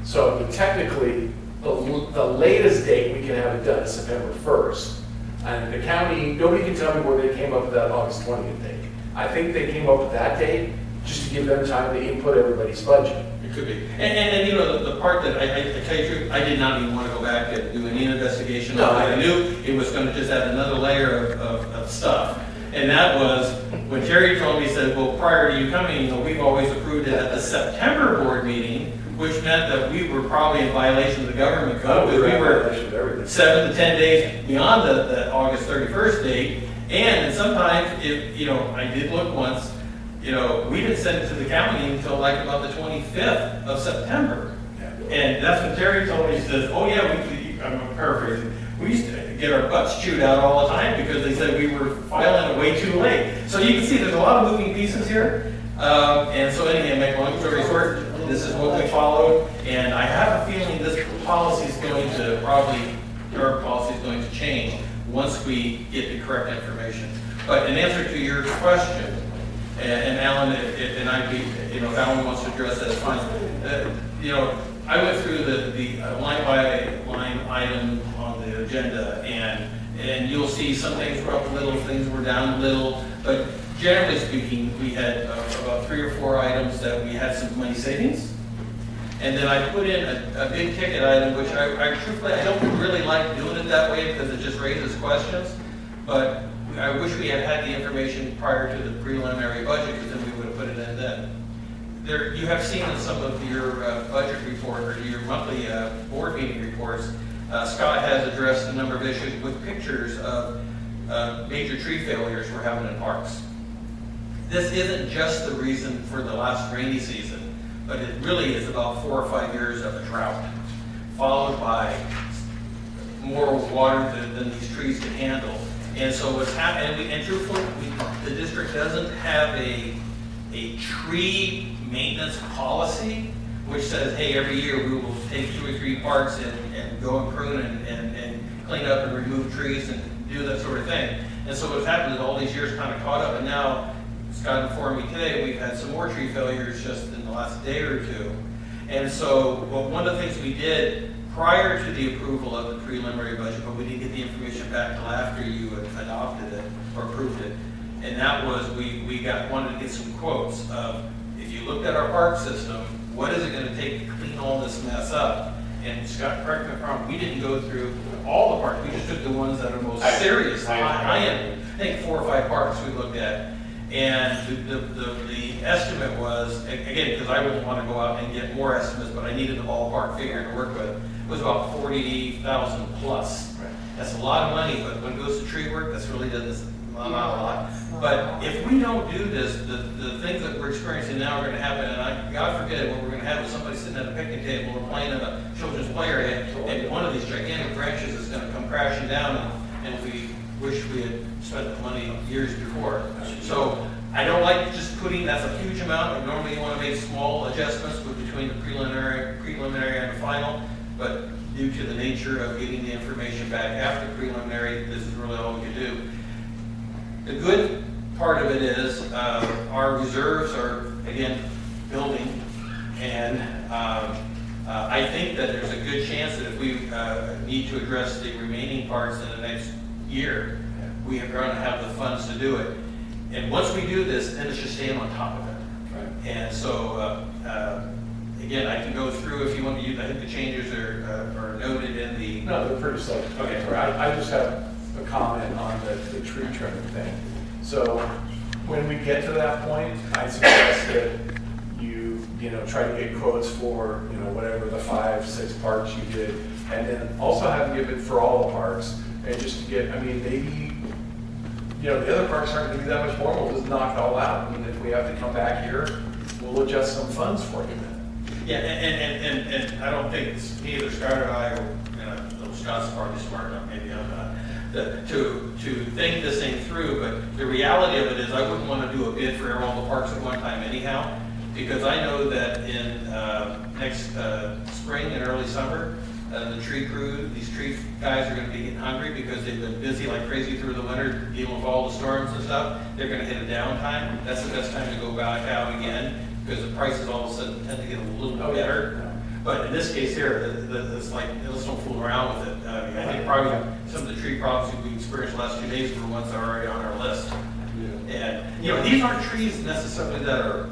So, I mean, technically, the latest date we can have it done is September 1st. And the county, nobody can tell me where they came up with that August 20th date. I think they came up with that date just to give them time to input everybody's budget. It could be. And you know, the part that I tell you the truth, I did not even want to go back and do any investigation. No, I knew it was going to just add another layer of stuff. And that was, when Terry told me, he said, well, prior to you coming, you know, we've always approved it at the September board meeting, which meant that we were probably in violation of the government code, because we were 7 to 10 days beyond the August 31st date. And sometimes, if, you know, I did look once, you know, we didn't send it to the county until like about the 25th of September. And that's when Terry told me, he says, oh yeah, I'm paraphrasing, we used to get our butts chewed out all the time because they said we were filing it way too late. So you can see there's a lot of moving pieces here. And so anyway, make long story short, this is what we followed. And I have a feeling this policy is going to our policy is going to change once we get the correct information. But in answer to your question, and Alan, and if Alan wants to address that, it's fine. I went through the line by line item on the agenda, and you'll see some things were up a little, things were down a little, but generally speaking, we had about 3 or 4 items that we had some money savings. And then I put in a big ticket item, which I truthfully, I don't really like doing it that way because it just raises questions, but I wish we had had the information prior to the preliminary budget, because then we would have put it in then. there, you have seen in some of your budget report or your monthly board meeting reports, Scott has addressed a number of issues with pictures of major tree failures we're having in parks. This isn't just the reason for the last rainy season, but it really is about 4 or 5 years of a drought, followed by more water than these trees can handle. And so what's happening, and truthfully, the district doesn't have a tree maintenance policy, which says, hey, every year we will take 2 or 3 parks and go and prune and clean up and remove trees and do that sort of thing. And so what's happened is all these years kind of caught up, and now Scott informed me today, we've had some more tree failures just in the last day or two. And so, well, one of the things we did prior to the approval of the preliminary budget, but we didn't get the information back till after you had adopted it or approved it, and that was we wanted to get some quotes of, if you looked at our park system, what is it going to take to clean all this mess up? And Scott, correct me if I'm wrong, we didn't go through all the parks, we just took the ones that are most serious, high-end. I think 4 or 5 parks we looked at. And the estimate was, again, because I wouldn't want to go out and get more estimates, but I needed a ballpark figure to work with, it was about 40,000 plus. Right. That's a lot of money, but when it goes to tree work, that's really not a lot. But if we don't do this, the things that we're experiencing now are going to happen, and God forbid, what we're going to have is somebody sitting at a picnic table or playing in a children's play area, and one of these gigantic branches is going to come crashing down, and we wish we had spent the money years before. So I don't like just putting, that's a huge amount, and normally you want to make small adjustments between the preliminary and the final, but due to the nature of getting the information back after preliminary, this is really all we can do. The good part of it is our reserves are, again, building, and I think that there's a good chance that if we need to address the remaining parts in the next year, we are going to have the funds to do it. And once we do this, then it's just staying on top of it. Right. And so, again, I can go through if you want to use, I think the changes are noted in the. No, they're pretty self-explanatory. Okay. I just have a comment on the tree trimming thing. So when we get to that point, I suggest that you know, try to get quotes for, you know, whatever the 5, 6 parks you did, and then also have them give it for all the parks, and just to get, I mean, maybe, you know, the other parks aren't going to be that much more, we'll just knock it all out. I mean, if we have to come back here, we'll adjust some funds for you then. Yeah, and I don't think it's either Scott or I, or, you know, Scott's probably smart enough, maybe I'm not, to think this thing through, but the reality of it is I wouldn't want to do a bid for all the parks at one time anyhow, because I know that in next spring and early summer, the tree crew, these tree guys are going to be getting hungry because they've been busy like crazy through the winter dealing with all the storms and stuff. They're going to hit a downtime. That's the best time to go back out again because the prices all of a sudden tend to get a little better. But in this case here, it's like, let's don't fool around with it. I mean, I think probably some of the tree problems we experienced the last 2 days were ones that are already on our list. Yeah. And, you know, these aren't trees necessarily that are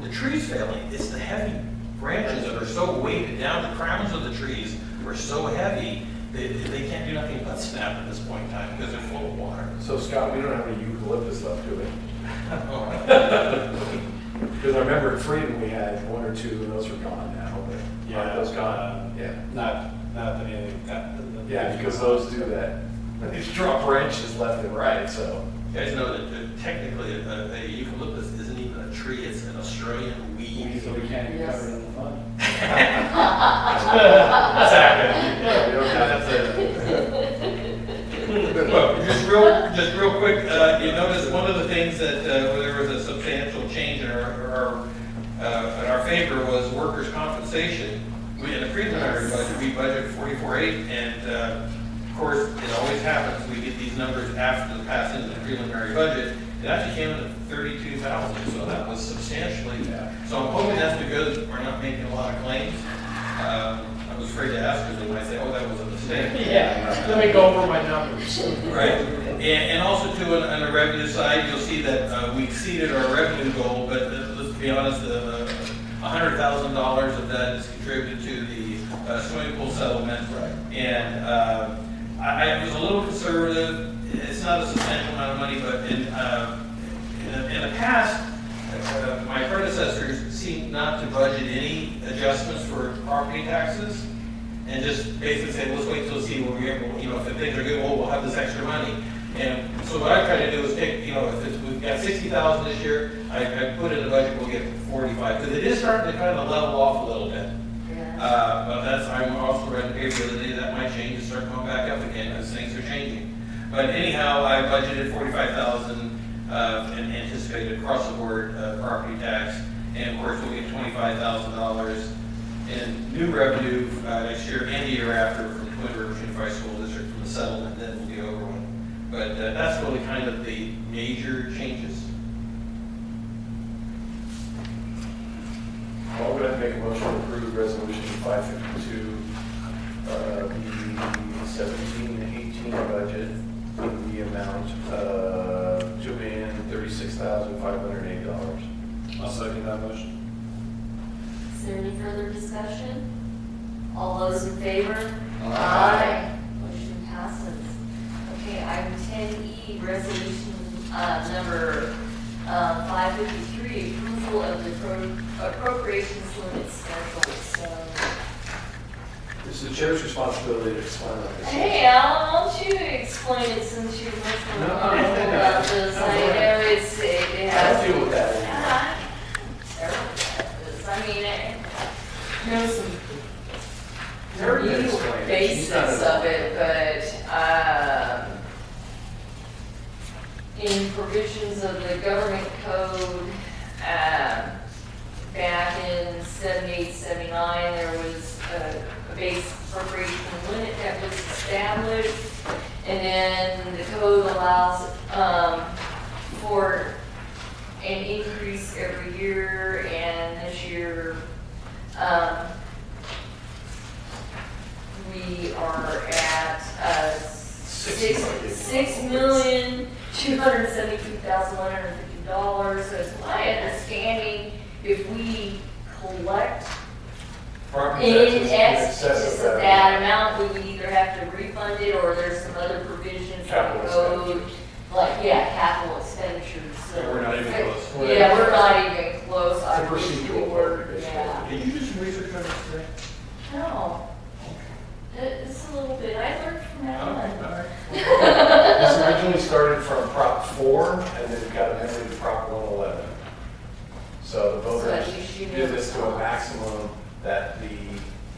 the trees failing. It's the heavy branches that are so weighted down. The crowns of the trees are so heavy, they can't do nothing but snap at this point in time because they're full of water. So Scott, we don't have any eucalyptus left, do we? Oh. Because I remember at Freedom we had 1 or 2, and those are gone now. But aren't those gone? Yeah. Not that anything. Yeah, because those do that. They drop branches left and right, so. You guys know that technically a eucalyptus isn't even a tree, it's an Australian weed. So we can't even cover it in the fund. Exactly. Yeah, we don't have Well, just real quick, you notice one of the things that there was a substantial change in our favor was workers' compensation. In the preliminary budget, we budgeted 44.8, and of course, it always happens. We get these numbers after the passing of the preliminary budget. It actually came in at 32,000, so that was substantially. So I'm hoping that's because we're not making a lot of claims. I was afraid to ask because they might say, "Oh, that was a mistake." Yeah, let me go over my numbers. Right, and also too, on the revenue side, you'll see that we exceeded our revenue goal, but let's be honest, $100,000 of that is contributed to the swimming pool settlement. Right. And I was a little conservative. It's not a substantial amount of money, but in the past, my predecessors seemed not to budget any adjustments for property taxes, and just basically say, let's wait till see when if things are good, we'll have this extra money. And so what I try to do is take, if we've got 60,000 this year, I put in the budget, we'll get 45, because it is starting to kind of level off a little bit. Yeah. But I'm also read the paper the other day, that might change and start going back up again as things are changing. But anyhow, I budgeted 45,000 and anticipated across the board property tax, and of course we'll get $25,000 in new revenue next year and the year after from Twin Rivers Unified School District from the settlement, then we'll be over one. But that's really kind of the major changes. Well, we're going to make a motion to approve resolution 552, the 17-18 budget in the amount of $2,036,508. I'll second that motion. Is there any further discussion? All those in favor? Aye. Motion passes. Okay, item 10E, resolution number 553, approval of the appropriations limit schedule. So, It's the chair's responsibility to explain what this is. hey, Alan, why don't you explain it since you're much more knowledgeable about this? I know it has. I'll deal with that. Terrible at this. I mean, there's some Never been real explained. basics of it, but, in provisions of the government code, back in 78, 79, there was a base appropriation limit that was established, and then the code allows, for an increase every year, and this year, we are at, $6,272,150. So it's my understanding, if we collect Property in taxes excess of that amount, we would either have to refund it, or there's some other provisions in the Capital code, like, capital expenditures, so. We're not even close. Yeah, we're not even close. I It's a wish we procedural were, vote, basically. yeah. Did you do some research on this today? No. It's a little bit, I learned from Alan. This originally started from Prop 4, and then got amended to Prop 111. So the So at voters least you know did this to a it's- maximum that the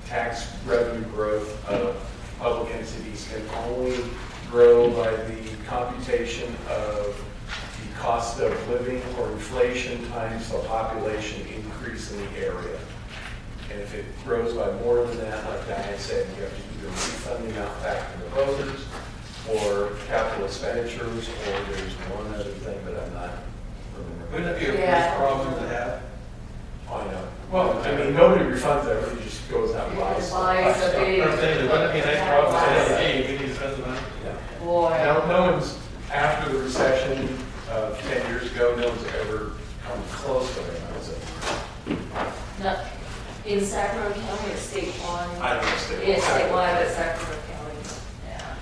tax revenue growth of public entities can only grow by the computation of the cost of living or inflation times the population increase in the area. And if it grows by more than that, like Diane said, you have to either refund the amount back to the voters, or capital expenditures, or there's one other thing that I'm not Wouldn't remembering. that be a Yeah. nice problem to have? Oh, I know. Well, I mean, nobody refunds everything, just goes out and buys stuff. Buys a big- I'm saying, wouldn't it be a nice problem to say, hey, we need to spend some money? Yeah. Boy. No one's, after the recession of 10 years ago, no one's ever come close to it, I would say. No, in Sacramento County or statewide? I don't know. State. It's statewide, but Sacramento County, yeah.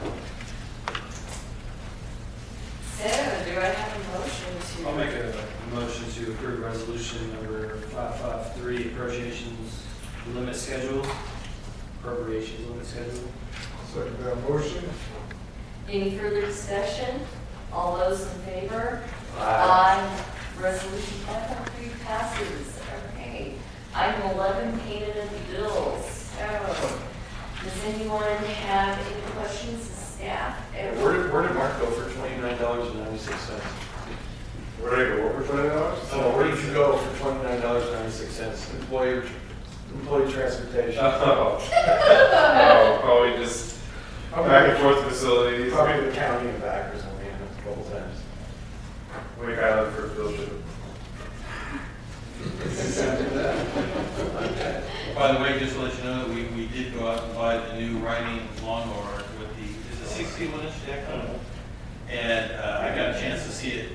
So, do I have a motion to? I'll make a motion to approve resolution number 553, appropriations limit schedule, appropriations limit schedule. Second that motion? Any further discussion? All those in favor? Aye. Resolution 503 passes. Okay. Item 11, payment of the bills. So, does anyone have any questions of staff? Where did Mark go for $29.96? Where did I go over $20? Oh, where did you go for $29.96? Employee transportation. Oh, probably just back and forth facilities. Probably the county and back or something, a couple times. Wake Island for field trip. By the way, just to let you know, we did go out and buy the new riding lawnmower with the, is it 61-inch deck on it? And I got a chance to see it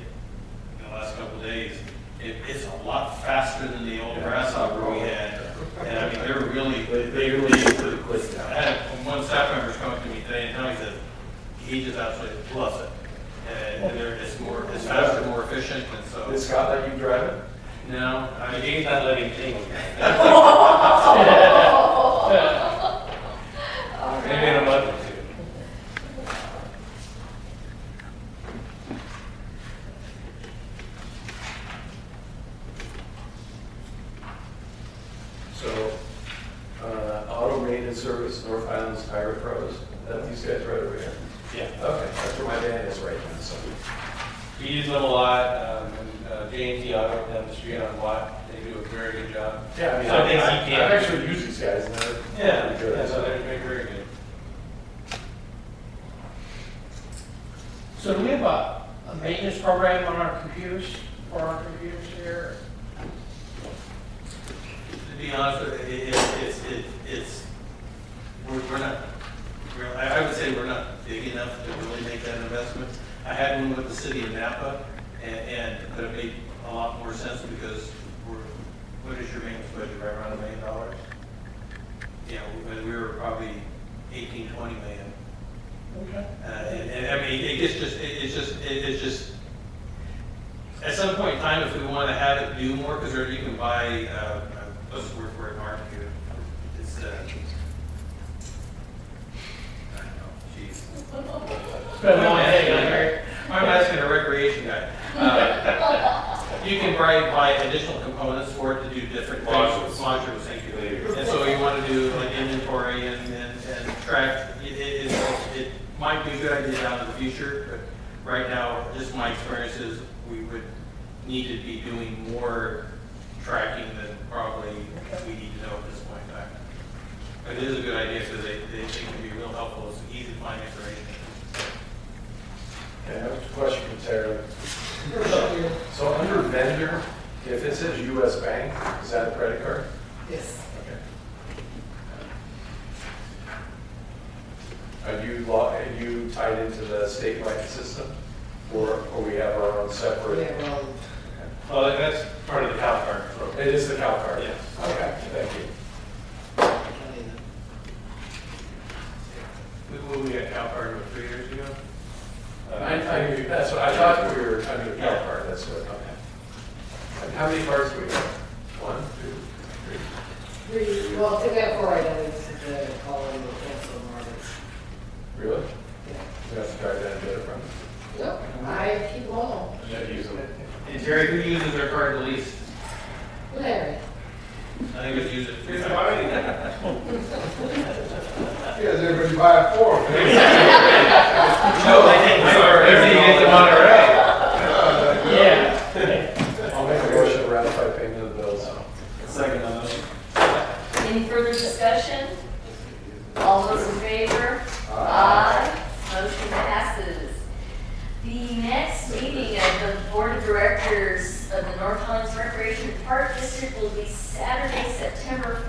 in the last couple of days. It's a lot faster than the old grasshopper we had. And I mean, they're really, They really pretty quick now. I had one staff member come up to me today and tell me, he said, he just absolutely loves it. And it's faster, more efficient, and so. Did Scott let you drive it? No, James not letting me sing. Maybe in a month or two. So, auto maintenance service, North Highlands Tire Pros, that these guys right over here? Yeah. Okay, that's where my van is right now, so. We use them a lot, and James, the auto down the street on Watt, they do a very good job. Yeah, I mean, So things you I've can't- actually used these guys, and they're Yeah, pretty good. so they're very good. So do we have a maintenance program on our computers, for our computers here? to be honest with you, we're not, I would say we're not big enough to really make that investment. I had one with the city of Napa, and but it made a lot more sense because what is your maintenance budget, right around $1 million? You know, when we were probably 18, 20 million. Okay. And I mean, it's just, at some point in time, if we want to have it do more, because you can buy, what's the word for it, Mark? It's, I don't know, jeez. Spend a lot of money on here. I'm asking a recreation guy. You can buy additional components for it to do different things. Modules, thank you. And so you want to do like inventory and track, it might be a good idea down in the future, but right now, just my experience is we would need to be doing more tracking than probably we need to know at this point in time. But it is a good idea because they can be real helpful. It's easy to find information. Okay, I have a question from Tara. So under vendor, if it says US Bank, is that a credit card? Yes. Okay. Are you tied into the statewide system? Or we have our own separate? Yeah, well, Well, that's part of the cow card program. It is the cow card? Yes. Okay, thank you. We got cow card 3 years ago. That's what, I thought we were under the cow card, that's what, okay. And how many cards do we have? 1, 2, 3? well, if we have 4 items, call in the cancel orders. Really? Yeah. We have to drive down and get it from them? Nope, I keep them all. And then use them? And Jerry, who uses their card the least? Larry. I think it's use it. Yes, everybody buy it for them. No, I think everything gets them on our right. Yeah. I'll make a motion to ratify payment of the bills. Second on those. Any further discussion? All those in favor? Aye. Motion passes. The next meeting of the Board of Directors of the North Highlands Recreation Park District will be Saturday, September